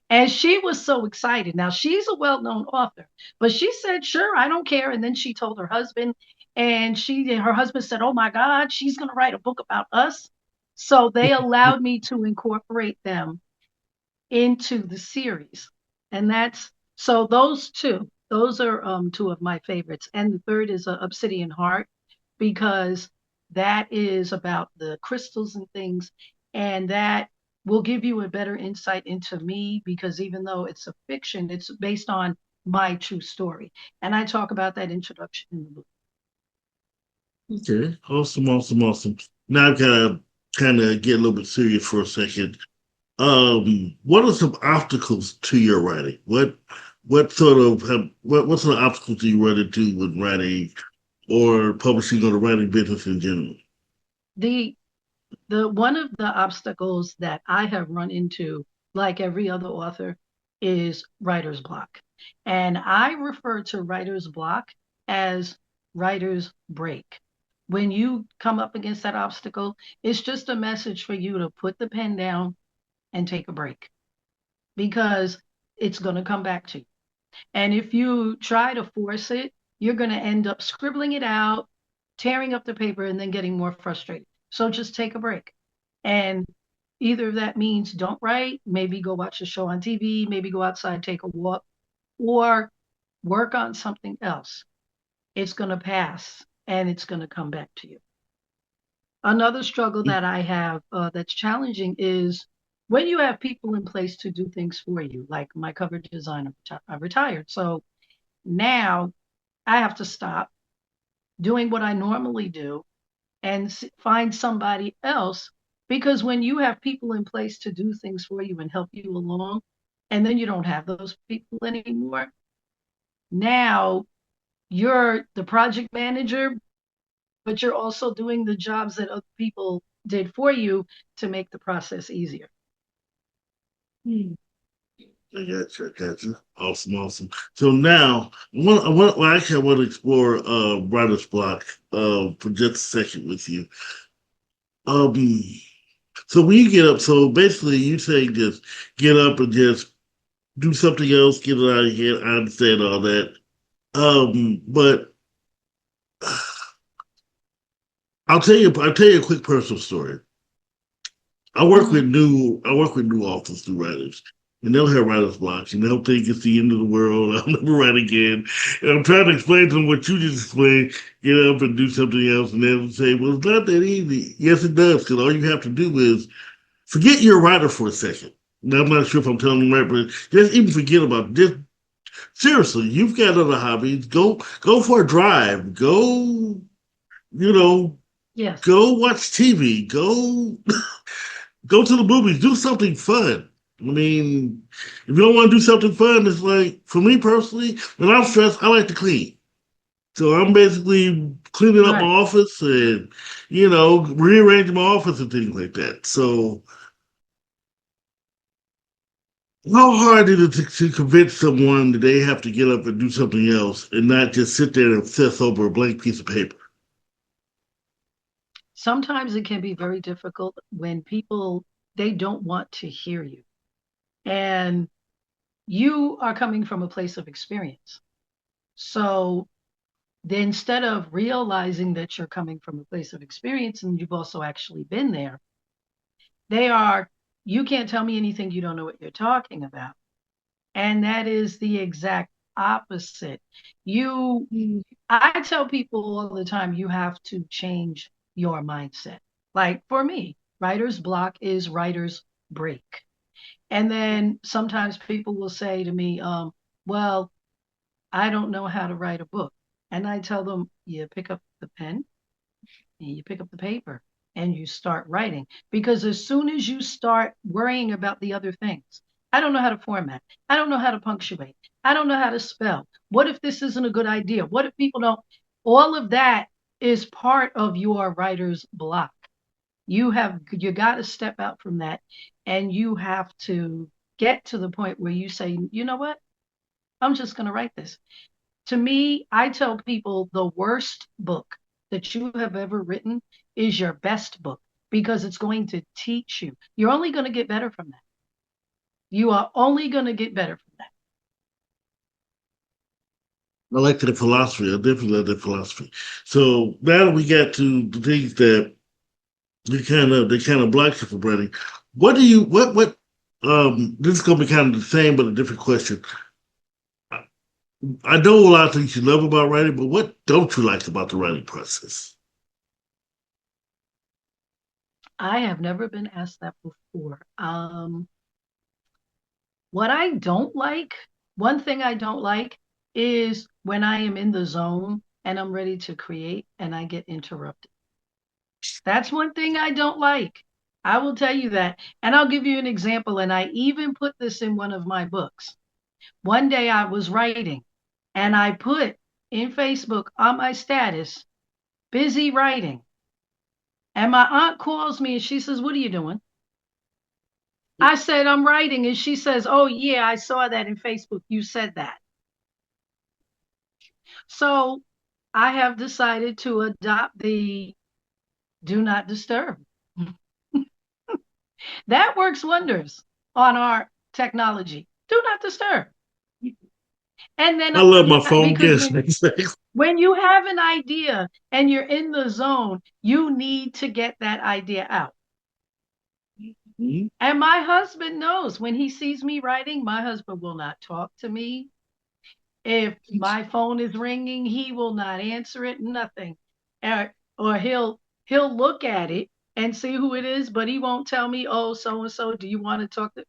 And she was so excited. Now, she's a well known author, but she said, sure, I don't care. And then she told her husband, and her husband said, oh my God, she's going to write a book about us. So they allowed me to incorporate them into the series. And that's so those are two of my favorites. And the third is Obsidian Heart, because that is about the crystals and things. And that will give you a better insight into me, because even though it's a fiction, it's based on my true story. And I talk about that introduction in the book. Okay. Awesome, awesome, awesome. Now I've got to kind of get a little bit serious for a second. What are some obstacles to your writing? What sort of obstacles do you run into with writing or publishing or the writing business in general? The the one of the obstacles that I have run into, like every other author, is writer's block. And I refer to writer's block as writer's break. When you come up against that obstacle, it's just a message for you to put the pen down and take a break, because it's going to come back to you. And if you try to force it, you're going to end up scribbling it out, tearing up the paper, and then getting more frustrated. So just take a break. And either that means don't write, maybe go watch a show on TV, maybe go outside, take a walk, or work on something else. It's going to pass and it's going to come back to you. Another struggle that I have that's challenging is when you have people in place to do things for you, like my cover designer, I retired. So now I have to stop doing what I normally do and find somebody else, because when you have people in place to do things for you and help you along, and then you don't have those people anymore, now you're the project manager, but you're also doing the jobs that other people did for you to make the process easier. I got you. Awesome, awesome. So now, I want to explore writer's block for just a second with you. Um, so when you get up, so basically you say just get up and just do something else, get it out of your head. I understand all that. But I'll tell you a quick personal story. Mm-hmm. I work with new authors, new writers, and they'll have writer's blocks, and they'll think it's the end of the world. I'll never write again. And I'm trying to explain to them what you just explained. Get up and do something else, and they'll say, "Well, it's not that easy." Yes, it does, because all you have to do is forget you're a writer for a second. Now, I'm not sure if I'm telling them right, but just even forget about this. Seriously, you've got other hobbies. Go for a drive. Go, you know, Yes. go watch TV. Go to the movies, do something fun. I mean, if you don't want to do something fun, it's like for me personally, when I'm stressed, I like to clean. So I'm basically cleaning up my Right. office and rearranging my office and things like that. So how hard is it to convince someone that they have to get up and do something else and not just sit there and obsess over a blank piece of paper? Sometimes it can be very difficult when people they don't want to hear you. And you are coming from a place of experience. So then instead of realizing that you're coming from a place of experience and you've also actually been there, they are, you can't tell me anything, you don't know what you're talking about. And that is the exact opposite. You, I tell people all the time, you have to change your mindset. Like for me, writer's block is writer's break. And then sometimes people will say to me, well, I don't know how to write a book. And I tell them, you pick up the pen and you pick up the paper and you start writing. Because as soon as you start worrying about the other things, I don't know how to format. I don't know how to punctuate. I don't know how to spell. What if this isn't a good idea? What if people don't? All of that is part of your writer's block. You got to step out from that and you have to get to the point where you say, you know what? I'm just going to write this. To me, I tell people the worst book that you have ever written is your best book because it's going to teach you. You're only going to get better from that. You are only going to get better from that. I like the philosophy. I definitely like the philosophy. So now that we got to the things that they kind of block you from writing, what do you what this is gonna be kind of the same but a different question. I know a lot of things you love about writing, but what don't you like about the writing process? I have never been asked that before. What I don't like, one thing I don't like is when I am in the zone and I'm ready to create and I get interrupted. That's one thing I don't like. I will tell you that. And I'll give you an example. And I even put this in one of my books. One day I was writing and I put in Facebook on my status, busy writing. And my aunt calls me and she says, what are you doing? I said, I'm writing. And she says, oh, yeah, I saw that in Facebook. You said that. So I have decided to adopt the do not disturb. That works wonders on our technology. Do not disturb. And then I love my phone because guest. when you have an idea and you're in the zone, you need to get that idea out. And my husband knows when he sees me writing, my husband will not talk to me. If my phone is ringing, he will not answer it, nothing. Or he'll look at it and see who it is, but he won't tell me, oh, so and so, do you want to talk to?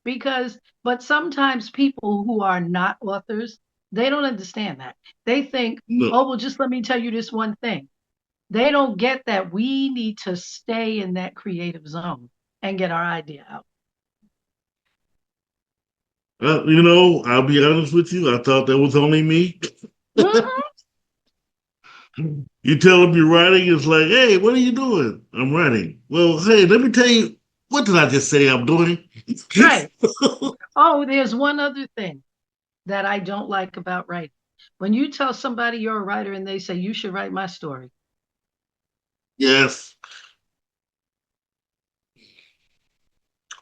Because, but sometimes people who are not authors, they don't understand that. They think, No. oh, well, just let me tell you this one thing. They don't get that we need to stay in that creative zone and get our idea out. I'll be honest with you. I thought that was only me. Mhm. You tell them you're writing, it's like, hey, what are you doing? I'm writing. Well, hey, let me tell you, what did I just say I'm doing? Right. Oh, there's one other thing that I don't like about writing. When you tell somebody you're a writer and they say, you should write my story. Yes,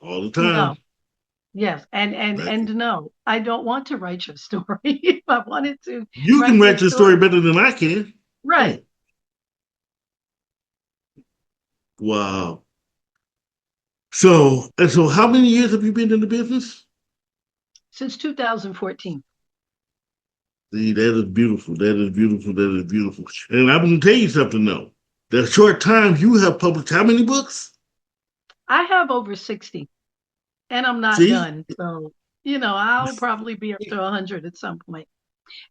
all the No. time. Yes. And no, I don't want to write your story. If I wanted to You can write your write your story story. better than I can. Right. Hey, wow. So how many years have you been in the business? Since 2014. See, that is beautiful. That is beautiful. That is beautiful. And I'm going to tell you something, though. The short time you have published how many books? I have over 60 and I'm not See? done. So, I'll probably be up to 100 at some point.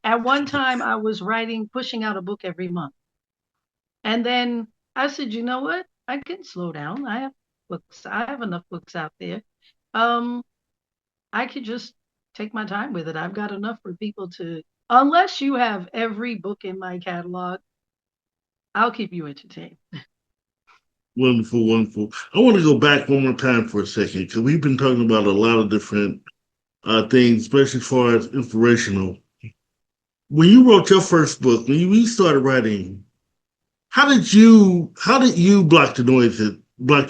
At one time, I was pushing out a book every month. And then I said, you know what? I can slow down. I have books. I have enough books out there. Um, I could just take my time with it. I've got enough for people to, unless you have every book in my catalog, I'll keep you entertained. Wonderful, wonderful. I want to go back one more time for a second because we've been talking about a lot of different things, especially as far as inspirational. When you wrote your first book, when you started writing, how did you block the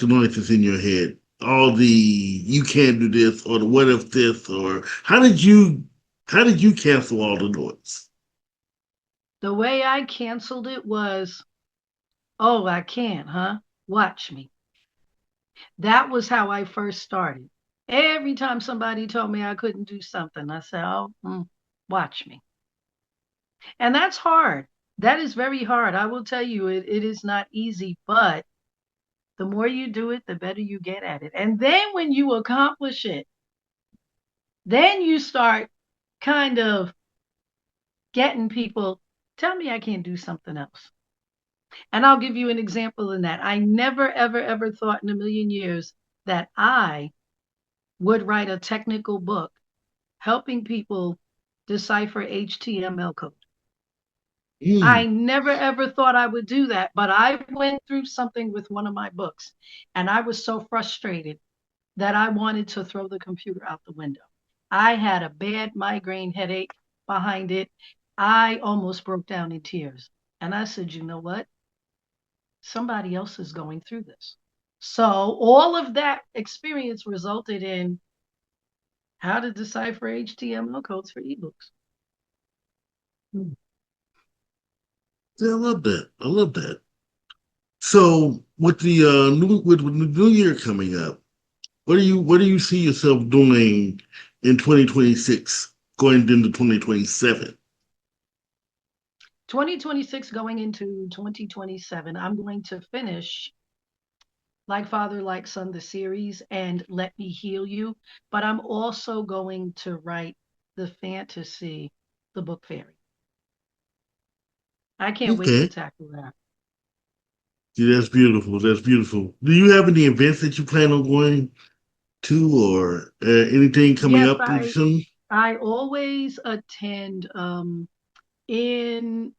noises in your head? All the you can't do this or the what if this or how did you cancel all the noise? The way I canceled it was, oh, I can't, huh? Watch me. That was how I first started. Every time somebody told me I couldn't do something, I said, oh, watch me. And that's hard. That is very hard. I will tell you, it is not easy, but the more you do it, the better you get at it. And then when you accomplish it, then you start kind of getting people, tell me I can't do something else. And I'll give you an example in that. I never, ever, ever thought in a million years that I would write a technical book helping people decipher HTML code. I Mm. never ever thought I would do that, but I went through something with one of my books and I was so frustrated that I wanted to throw the computer out the window. I had a bad migraine headache behind it. I almost broke down in tears. And I said, you know what? Somebody else is going through this. So all of that experience resulted in how to decipher HTML codes for ebooks. Yeah, I love that. I love that. So with the with the new year coming up, what do you see yourself doing in 2026, going into 2027? 2026 going into 2027, I'm going to finish Like Father, Like Son, the series, and Let Me Heal You. But I'm also going to write the fantasy, The Book Fairy. I can't wait to Okay. tackle that. See, that's beautiful. That's beautiful. Do you have any events that you plan on going to or anything coming Yes, up pretty soon? I always attend in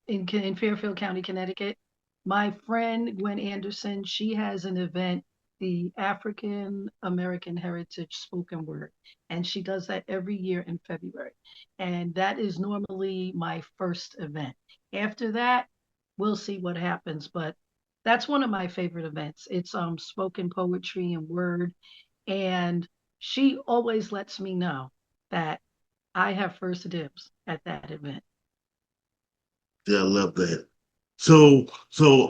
in Fairfield County, Connecticut. My friend Gwen Anderson, she has an event, the African American Heritage Spoken Word, and she does that every year in February. And that is normally my first event. After that, we'll see what happens, but that's one of my favorite events. It's spoken poetry and word, and she always lets me know that I have first dibs at that event. Yeah, I love that. So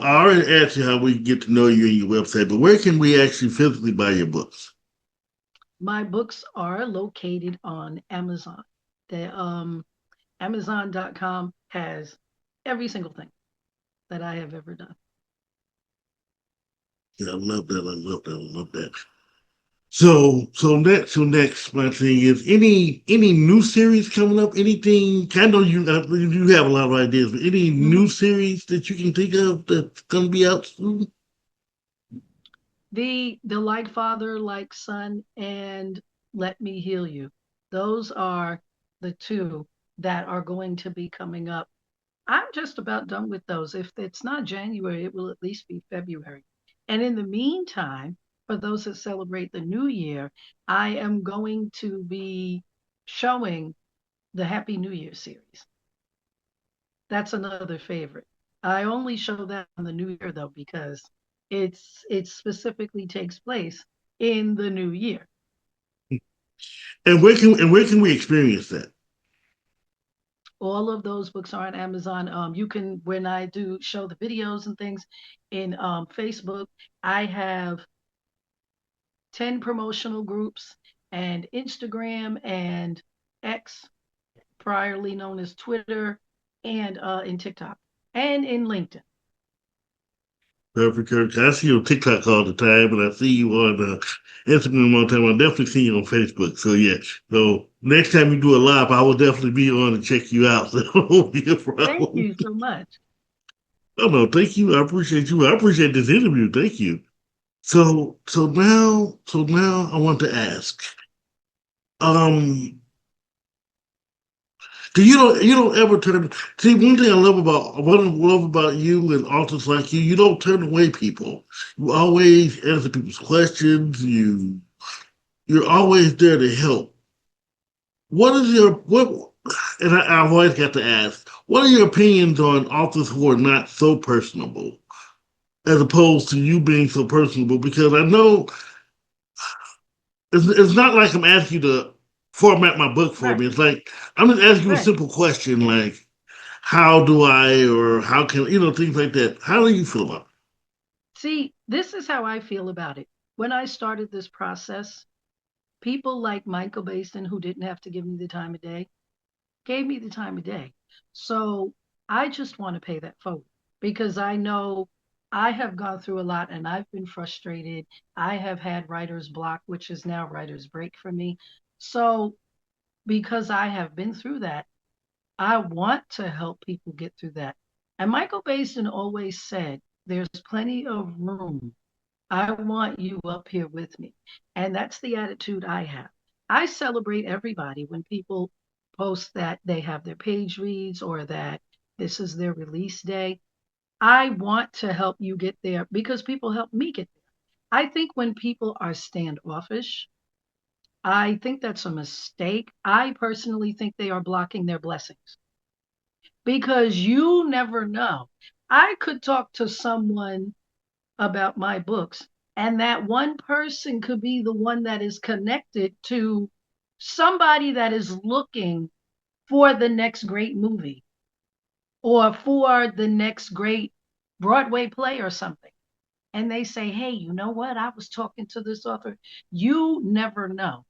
I already asked you how we get to know you and your website, but where can we actually physically buy your books? My books are located on Amazon. The Amazon.com has every single thing that I have ever done. Yeah, I love that. I love that. I love that. So next, my thing is any new series coming up? Anything? I know you have a lot of ideas, but any new Mhm. series that you can think of that's gonna be out soon? The Like Father, Like Son, and Let Me Heal You. Those are the two that are going to be coming up I'm just about done with those. If it's not January, it will at least be February. And in the meantime, for those that celebrate the new year, I am going to be showing the Happy New Year series. That's another favorite. I only show that on the new year though because it specifically takes place in the new year. And where can we experience that? All of those books are on Amazon. You can when I do show the videos and things in Facebook, I have 10 promotional groups and Instagram and X, priorly known as Twitter, and in TikTok and in LinkedIn. Perfect, Kirk. I see you on TikTok all the time, and I see you on Instagram all the time. I definitely see you on Facebook. So yeah. So next time you do a live, I will definitely be on and check you out. So it won't be a Thank problem. you so much. Oh no, thank you. I appreciate you. I appreciate this interview. Thank you. So now I want to ask. Um, do you don't ever turn see one thing I love about what I love about you and authors like you don't turn away people. You always answer people's questions. You're always there to help. What is your what and I've always got to ask, what are your opinions on authors who are not so personable as opposed to you being so personable? Because I know it's not like I'm asking you to format my book for Right, me. It's like I'm just asking you a right. simple question like, how do I or how can things like that. How do you feel about it? See, this is how I feel about it. When I started this process, people like Michael Basin, who didn't have to give me the time of day, gave me the time of day. So I just want to pay that forward because I know I have gone through a lot and I've been frustrated. I have had writer's block, which is now writer's break for me. So because I have been through that, I want to help people get through that. And Michael Basin always said, there's plenty of room. I want you up here with me. And that's the attitude I have. I celebrate everybody when people post that they have their page reads or that this is their release day. I want to help you get there because people help me get there. I think when people are standoffish, I think that's a mistake. I personally think they are blocking their blessings because you never know. I could talk to someone about my books, and that one person could be the one that is connected to somebody that is looking for the next great movie or for the next great Broadway play or something. And they say, hey, you know what? I was talking to this author. You never know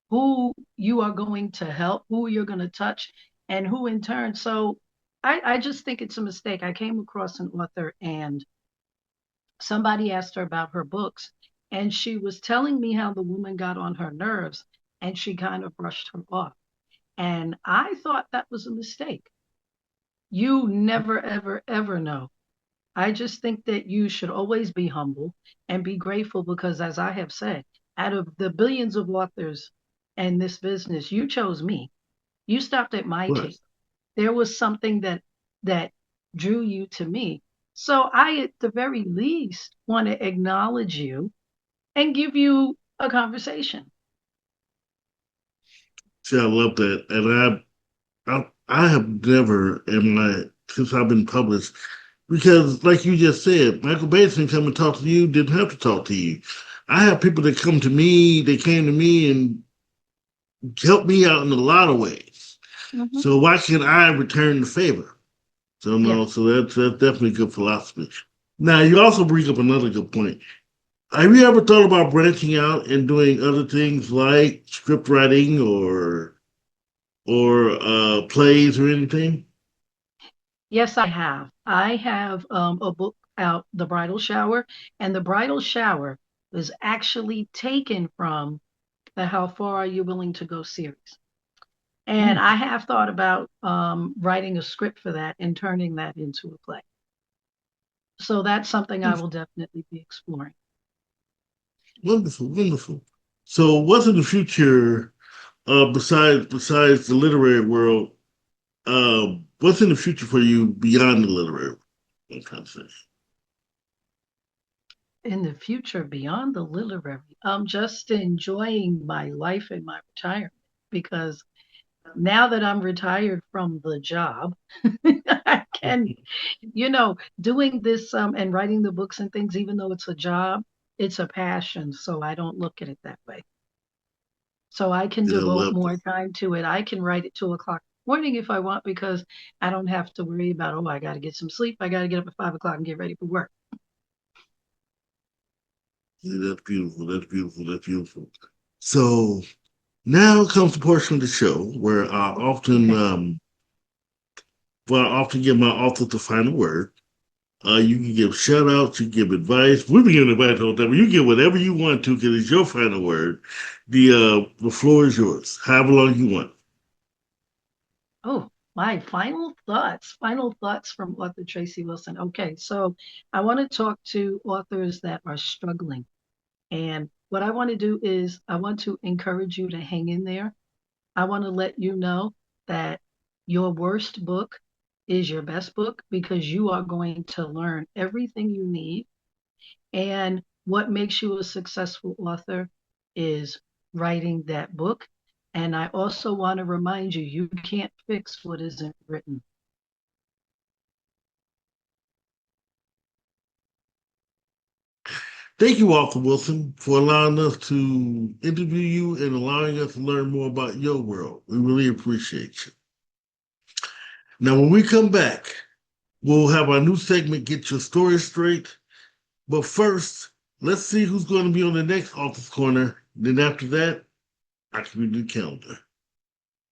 who you are going to help, who you're going to touch, and who in turn. So I just think it's a mistake. I came across an author and somebody asked her about her books, and she was telling me how the woman got on her nerves, and she kind of brushed her off. And I thought that was a mistake. You never, ever, ever know. I just think that you should always be humble and be grateful because, as I have said, out of the billions of authors in this business, you chose me. You stopped at my Right. table. There was something that drew you to me. So I, at the very least, want to acknowledge you and give you a conversation. See, I love that, and I have never in my since I've been published because, like you just said, Michael Bates didn't come and talk to you. Didn't have to talk to you. I have people that come to me. They came to me and helped me out in a lot of ways. Hmm. So why can't I return the favor? So no, Yes. so that's definitely good philosophy. Now you also bring up another good point. Have you ever thought about branching out and doing other things like script writing or plays or anything? Yes, I have. I have a book out, The Bridal Shower, and The Bridal Shower was actually taken from the How Far Are You Willing to Go series. And I have thought about writing a script for that and turning that into a play. So that's something I will definitely be exploring. Wonderful, wonderful. So, what's in the future besides the literary world? what's in the future for you beyond the literary? I'm trying to say. In the future, beyond the literary, I'm just enjoying my life and my retirement because now that I'm retired from the job, I can, doing this and writing the books and things, even though it's a job, it's a passion. So I don't look at it that way. So I can Yeah, devote well, more time to it. I can write at 2 o'clock in the morning if I want because I don't have to worry about, oh, I got to get some sleep. I got to get up at 5 o'clock and get ready for work. yeah, that's beautiful. That's beautiful. That's beautiful. So now comes the portion of the show where Okay. I often give my author the final word. You can give shout outs, you can give advice. We've been giving advice all the time. You give whatever you want to because it's your final word. The floor is yours. However long you want. Oh, my final thoughts. Final thoughts from author Tracy Wilson. Okay, so I want to talk to authors that are struggling. And what I want to do is I want to encourage you to hang in there. I want to let you know that your worst book is your best book because you are going to learn everything you need. And what makes you a successful author is writing that book. And I also want to remind you, you can't fix what isn't written. Thank you, Arthur Wilson, for allowing us to interview you and allowing us to learn more about your world. We really appreciate you. Now, when we come back, we'll have our new segment, Get Your Story Straight. But first, let's see who's going to be on the next Author's Corner. Then after that, I can read the calendar.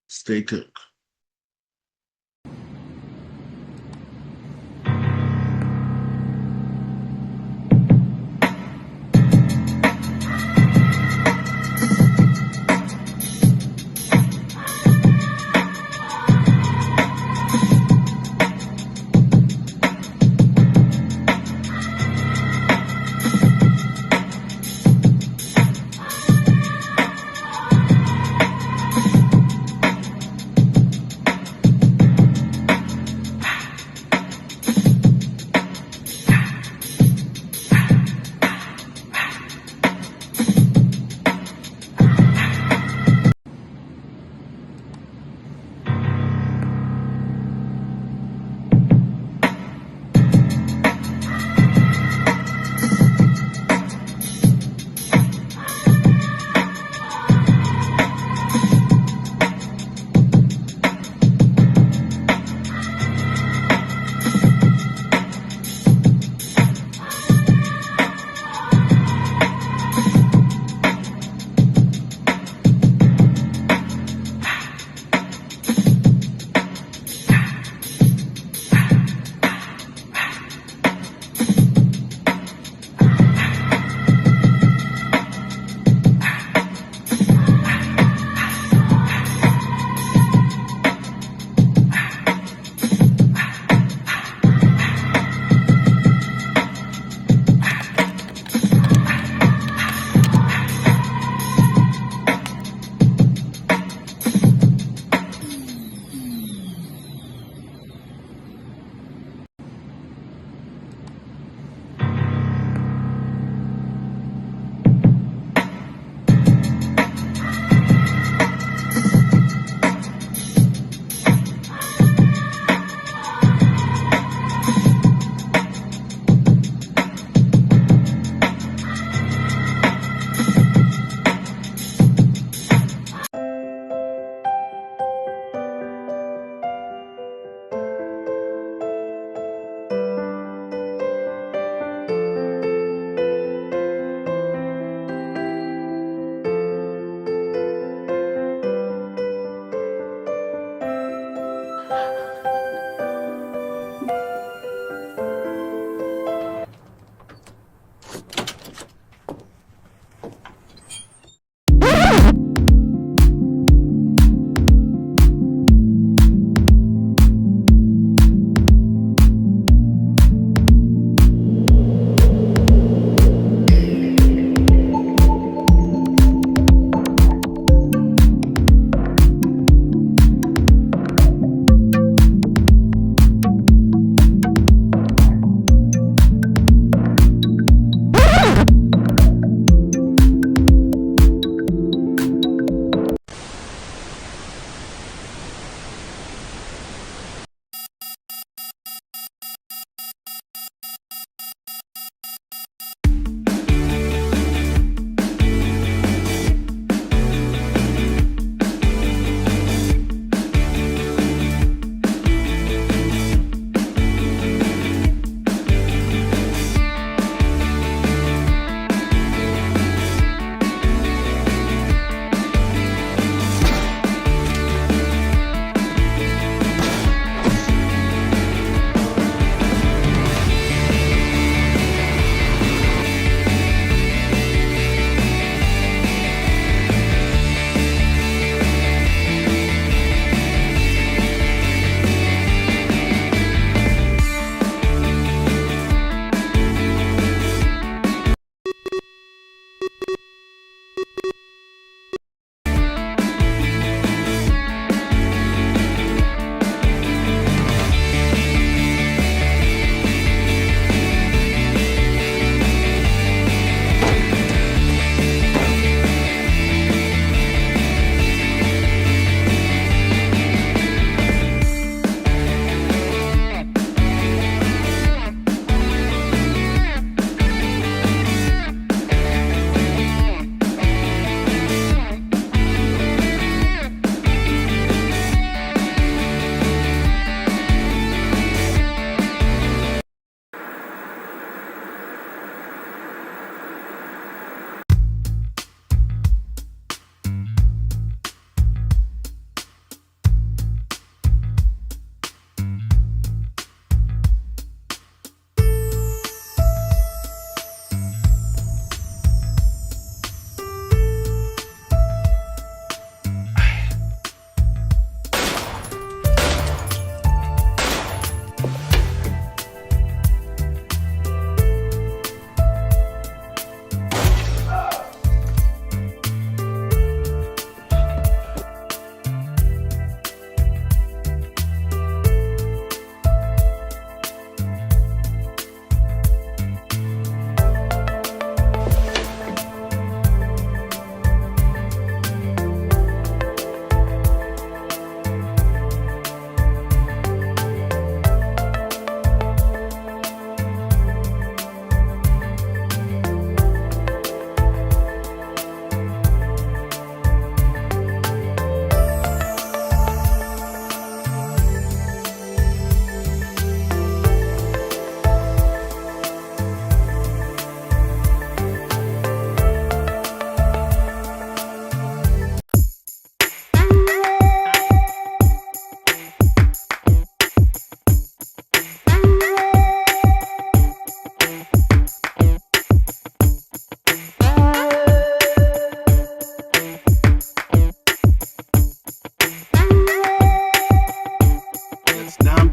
Stay tuned.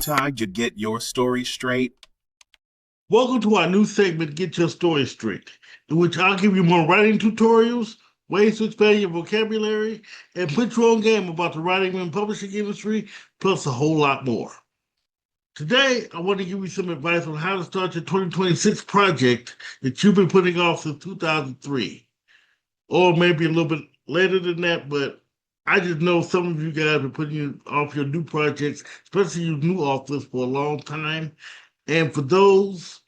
time you get your story straight? Welcome to our new segment, Get Your Story Straight, in which I'll give you more writing tutorials, ways to expand your vocabulary, and put you on game about the writing and publishing industry, plus a whole lot more. Today, I want to give you some advice on how to start your 2026 project that you've been putting off since 2003, or maybe a little bit later than that, but I just know some of you guys have been putting off your new projects, especially you new authors, for a long time. And for those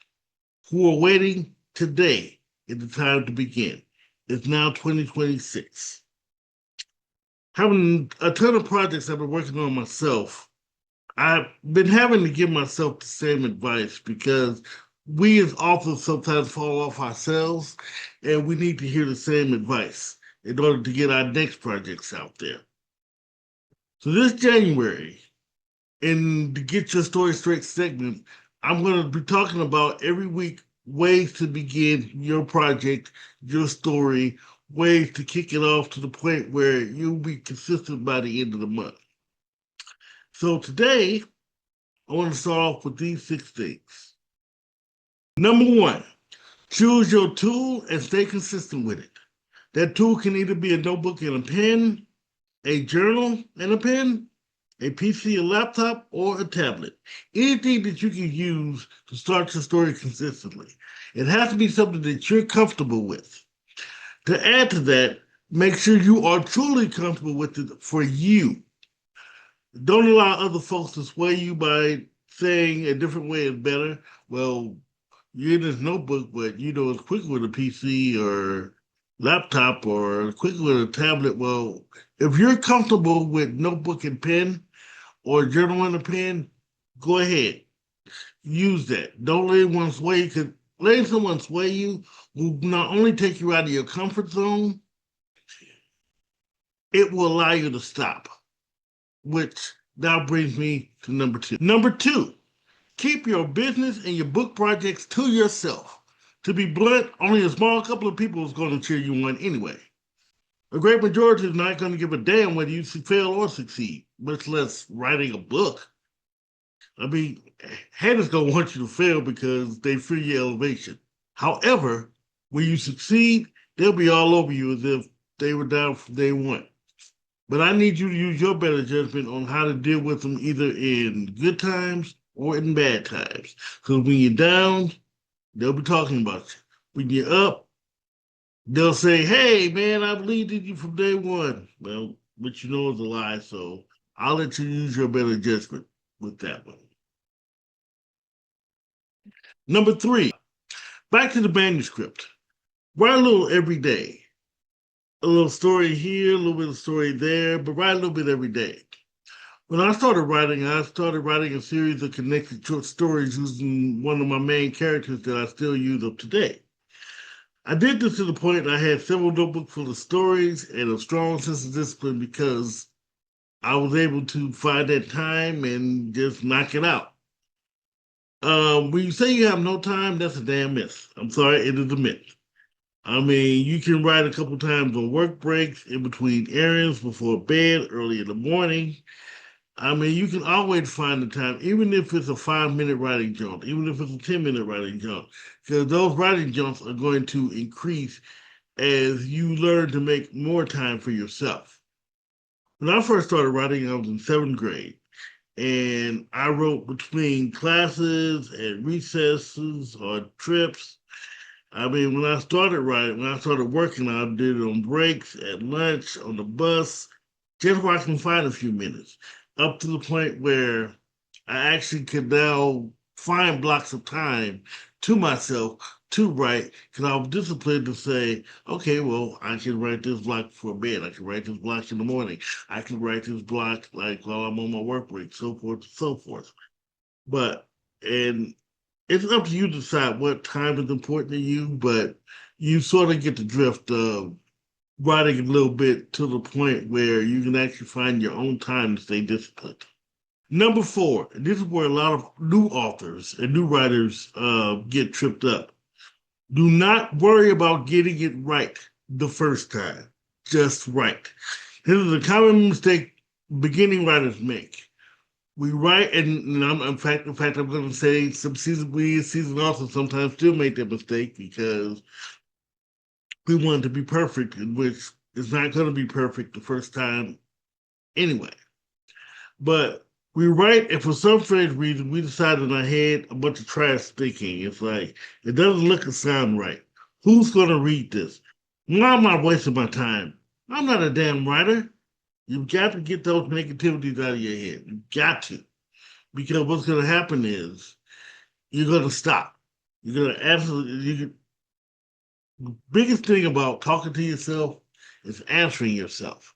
who are waiting, today is the time to begin. It's now 2026. Having a ton of projects I've been working on myself, I've been having to give myself the same advice because we as authors sometimes fall off ourselves and we need to hear the same advice in order to get our next projects out there. So this January, in the Get Your Story Straight segment, I'm going to be talking about every week ways to begin your project, your story, ways to kick it off to the point where you'll be consistent by the end of the month. So today, I want to start off with these 6 things. Number 1, choose your tool and stay consistent with it. That tool can either be a notebook and a pen, a journal and a pen, a PC, a laptop, or a tablet. Anything that you can use to start your story consistently. It has to be something that you're comfortable with. To add to that, make sure you are truly comfortable with it for you. Don't allow other folks to sway you by saying a different way is better. Well, you're in this notebook, but it's quicker with a PC or laptop or quicker with a tablet. Well, if you're comfortable with notebook and pen or journal and a pen, go ahead. Use that. Don't let anyone sway you, because letting someone sway you will not only take you out of your comfort zone, it will allow you to stop. Which now brings me to number 2. Number 2, keep your business and your book projects to yourself. To be blunt, only a small couple of people is going to cheer you on anyway. A great majority is not going to give a damn whether you fail or succeed, much less writing a book. I mean, haters going to want you to fail because they fear your elevation. However, when you succeed, they'll be all over you as if they were down from day one. But I need you to use your better judgment on how to deal with them either in good times or in bad times. Because when you're down, they'll be talking about you. When you're up, they'll say, hey, man, I believed in you from day one. Well, which is a lie, so I'll let you use your better judgment with that one. Number 3, back to the manuscript. Write a little every day. A little story here, a little bit of story there, but write a little bit every day. When I started writing a series of connected short stories using one of my main characters that I still use up to date. I did this to the point I had several notebooks full of stories and a strong sense of discipline because I was able to find that time and just knock it out. When you say you have no time, that's a damn myth. I'm sorry, it is a myth. I mean, you can write a couple times on work breaks, in between errands, before bed, early in the morning. I mean, you can always find the time, even if it's a 5-minute writing jump, even if it's a 10-minute writing jump, because those writing jumps are going to increase as you learn to make more time for yourself. When I first started writing, I was in 7th grade, and I wrote between classes and recesses or trips. I mean, when I started working, I did it on breaks, at lunch, on the bus, just where I can find a few minutes, up to the point where I actually could now find blocks of time to myself to write, because I was disciplined to say, okay, well, I can write this block before bed. I can write this block in the morning. I can write this block like while I'm on my work break, so forth and so forth. And it's up to you to decide what time is important to you, but you sort of get the drift of writing a little bit to the point where you can actually find your own time to stay disciplined. Number 4, and this is where a lot of new authors and new writers get tripped up. Do not worry about getting it right the first time. Just right. This is a common mistake beginning writers make. We write, and in fact, I'm going to say some season authors sometimes still make that mistake because we want it to be perfect, in which it's not going to be perfect the first time anyway. But we write, and for some strange reason, we decide in our head a bunch of trash thinking. It's like, it doesn't look or sound right. Who's going to read this? Why am I wasting my time? I'm not a damn writer. You've got to get those negativities out of your head. You've got to. Because what's going to happen is you're going to stop. You're going to absolutely, biggest thing about talking to yourself is answering yourself.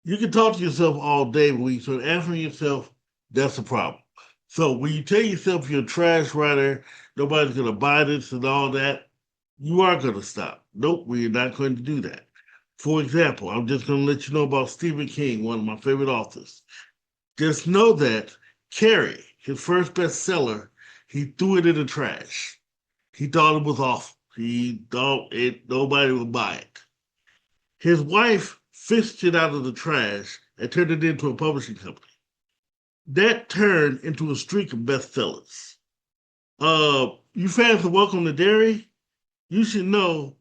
You can talk to yourself all day, but when you start answering yourself, that's the problem. So when you tell yourself you're a trash writer, nobody's going to buy this and all that, you are going to stop. Nope, we're not going to do that. For example, I'm just going to let you know about Stephen King, one of my favorite authors. Just know that Carrie, his first bestseller, he threw it in the trash. He thought it was awful. He thought it nobody would buy it. His wife fished it out of the trash and turned it into a publishing company. That turned into a streak of bestsellers. You fans of Welcome to Derry, you should know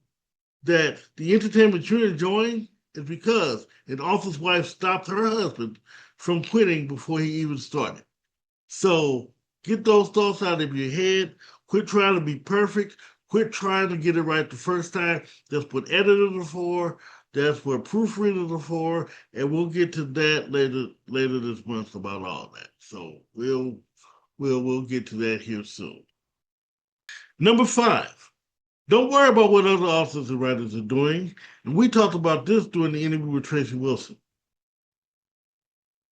that the entertainment you're enjoying is because an author's wife stopped her husband from quitting before he even started. So get those thoughts out of your head. Quit trying to be perfect. Quit trying to get it right the first time. That's what editors are for. That's what proofreaders are for. And we'll get to that later this month about all that. So we'll get to that here soon. Number 5. Don't worry about what other authors and writers are doing. And we talked about this during the interview with Tracy Wilson.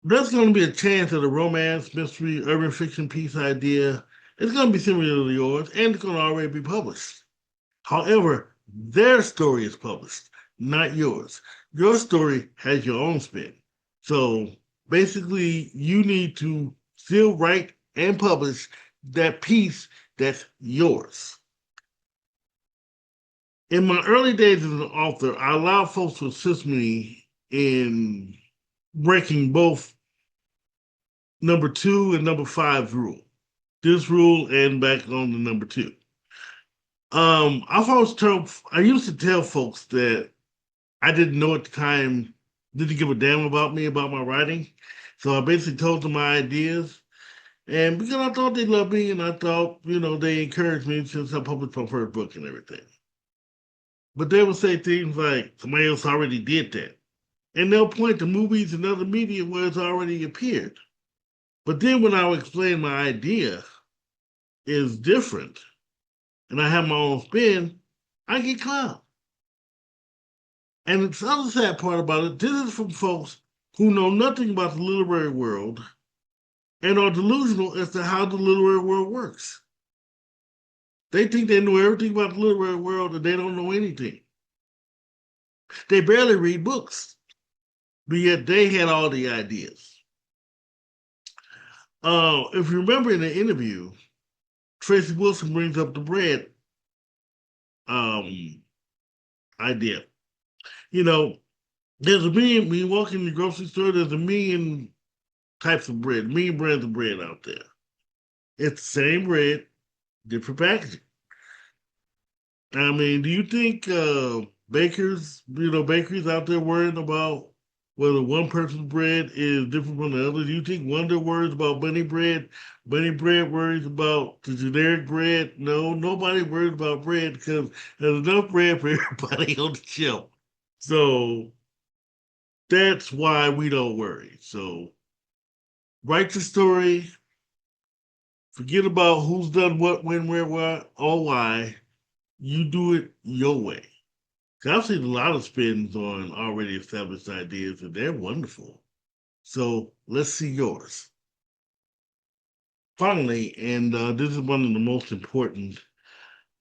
There's going to be a chance that a romance, mystery, urban fiction piece idea is going to be similar to yours and it's going to already be published. However, their story is published, not yours. Your story has your own spin. So basically, you need to still write and publish that piece that's yours. In my early days as an author, I allowed folks to assist me in breaking both number 2 and number 5 rule. This rule and back on the number 2. I used to tell folks that I didn't know at the time, didn't give a damn about me, about my writing. So I basically told them my ideas. And because I thought they loved me and I thought, they encouraged me since I published my first book and everything. But they would say things like, somebody else already did that. And they'll point to movies and other media where it's already appeared. But then when I would explain my idea is different and I have my own spin, I get clowned. And the other sad part about it, this is from folks who know nothing about the literary world and are delusional as to how the literary world works. They think they know everything about the literary world and they don't know anything. They barely read books, but yet they had all the ideas. If you remember in the interview, Tracy Wilson brings up the bread idea. There's a million, when you walk in the grocery store, there's a million types of bread, million brands of bread out there. It's the same bread, different packaging. I mean, do you think bakeries out there worrying about whether one person's bread is different from the other? Do you think Wonder worries about bunny bread? Bunny bread worries about the generic bread? No, nobody worries about bread because there's enough bread for everybody on the shelf. So that's why we don't worry. So write the story. Forget about who's done what, when, where, what, or why. You do it your way. I've seen a lot of spins on already established ideas, and they're wonderful. So let's see yours. Finally, and this is one of the most important,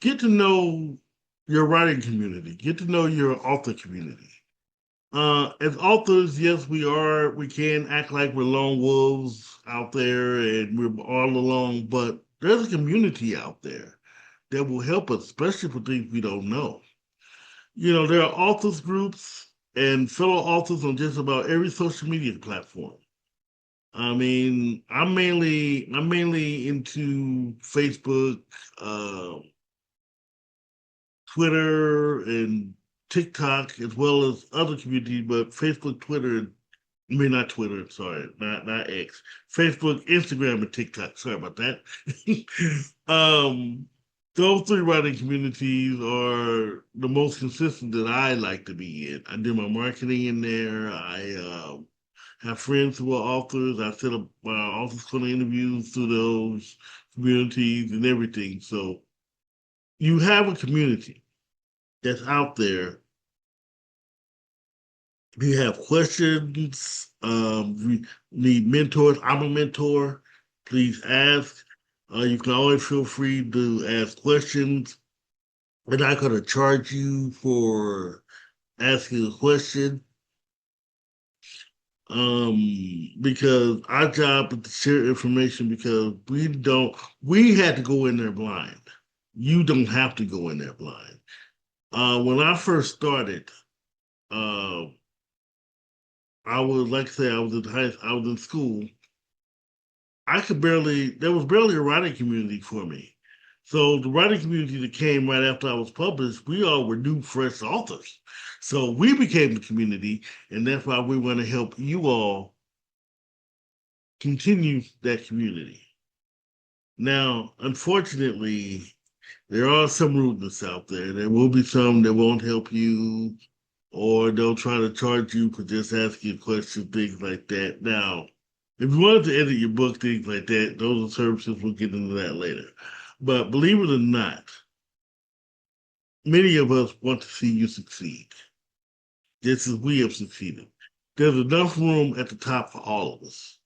get to know your writing community. Get to know your author community. As authors, yes, we can act like we're lone wolves out there and we're all alone, but there's a community out there that will help us, especially for things we don't know. There are authors groups and fellow authors on just about every social media platform. I mean, I'm mainly into Facebook, Twitter, and TikTok, as well as other communities, but Facebook, Twitter, I mean, not Twitter, sorry, not X. Facebook, Instagram, and TikTok. Sorry about that. um, those three writing communities are the most consistent that I like to be in. I do my marketing in there. I have friends who are authors. I set up authors corner interviews through those communities and everything. So you have a community that's out there. If you have questions, you need mentors. I'm a mentor. Please ask. You can always feel free to ask questions. We're not going to charge you for asking a question, because our job is to share information because we had to go in there blind. You don't have to go in there blind. When I first started, uh, I was like I say, I was in school. There was barely a writing community for me. So the writing community that came right after I was published, we all were new, fresh authors. So we became the community, and that's why we want to help you all continue that community. Now, unfortunately, there are some rudeness out there. There will be some that won't help you, or they'll try to charge you for just asking a question, things like that. Now, if you wanted to edit your book, things like that, those are services. We'll get into that later. But believe it or not, many of us want to see you succeed, just as we have succeeded. There's enough room at the top for all of us.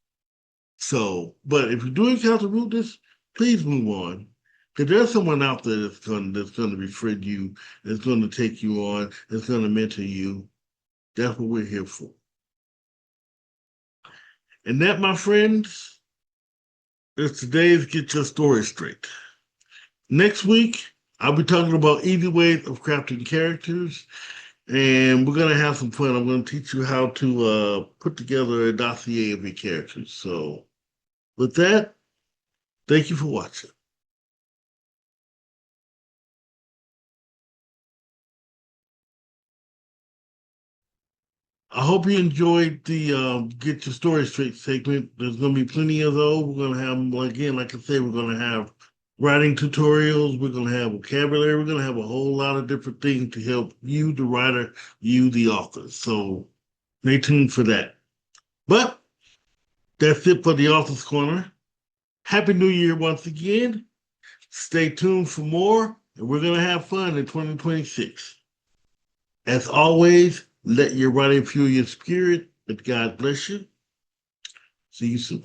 So, but if you do encounter rudeness, please move on. Because there's someone out there that's going to befriend you, that's going to take you on, that's going to mentor you. That's what we're here for. And that, my friends, is today's Get Your Story Straight. Next week, I'll be talking about easy ways of crafting characters, and we're gonna have some fun. I'm gonna teach you how to put together a dossier of your characters. So, with that, thank you for watching. I hope you enjoyed the Get Your Story Straight segment. There's going to be plenty of those. We're going to have, again, like I said, we're going to have writing tutorials. We're going to have vocabulary. We're going to have a whole lot of different things to help you, the writer, you, the author. So stay tuned for that. But that's it for the Author's Corner. Happy New Year once again. Stay tuned for more, and we're going to have fun in 2026. As always, let your writing fuel your spirit. But God bless you. See you soon.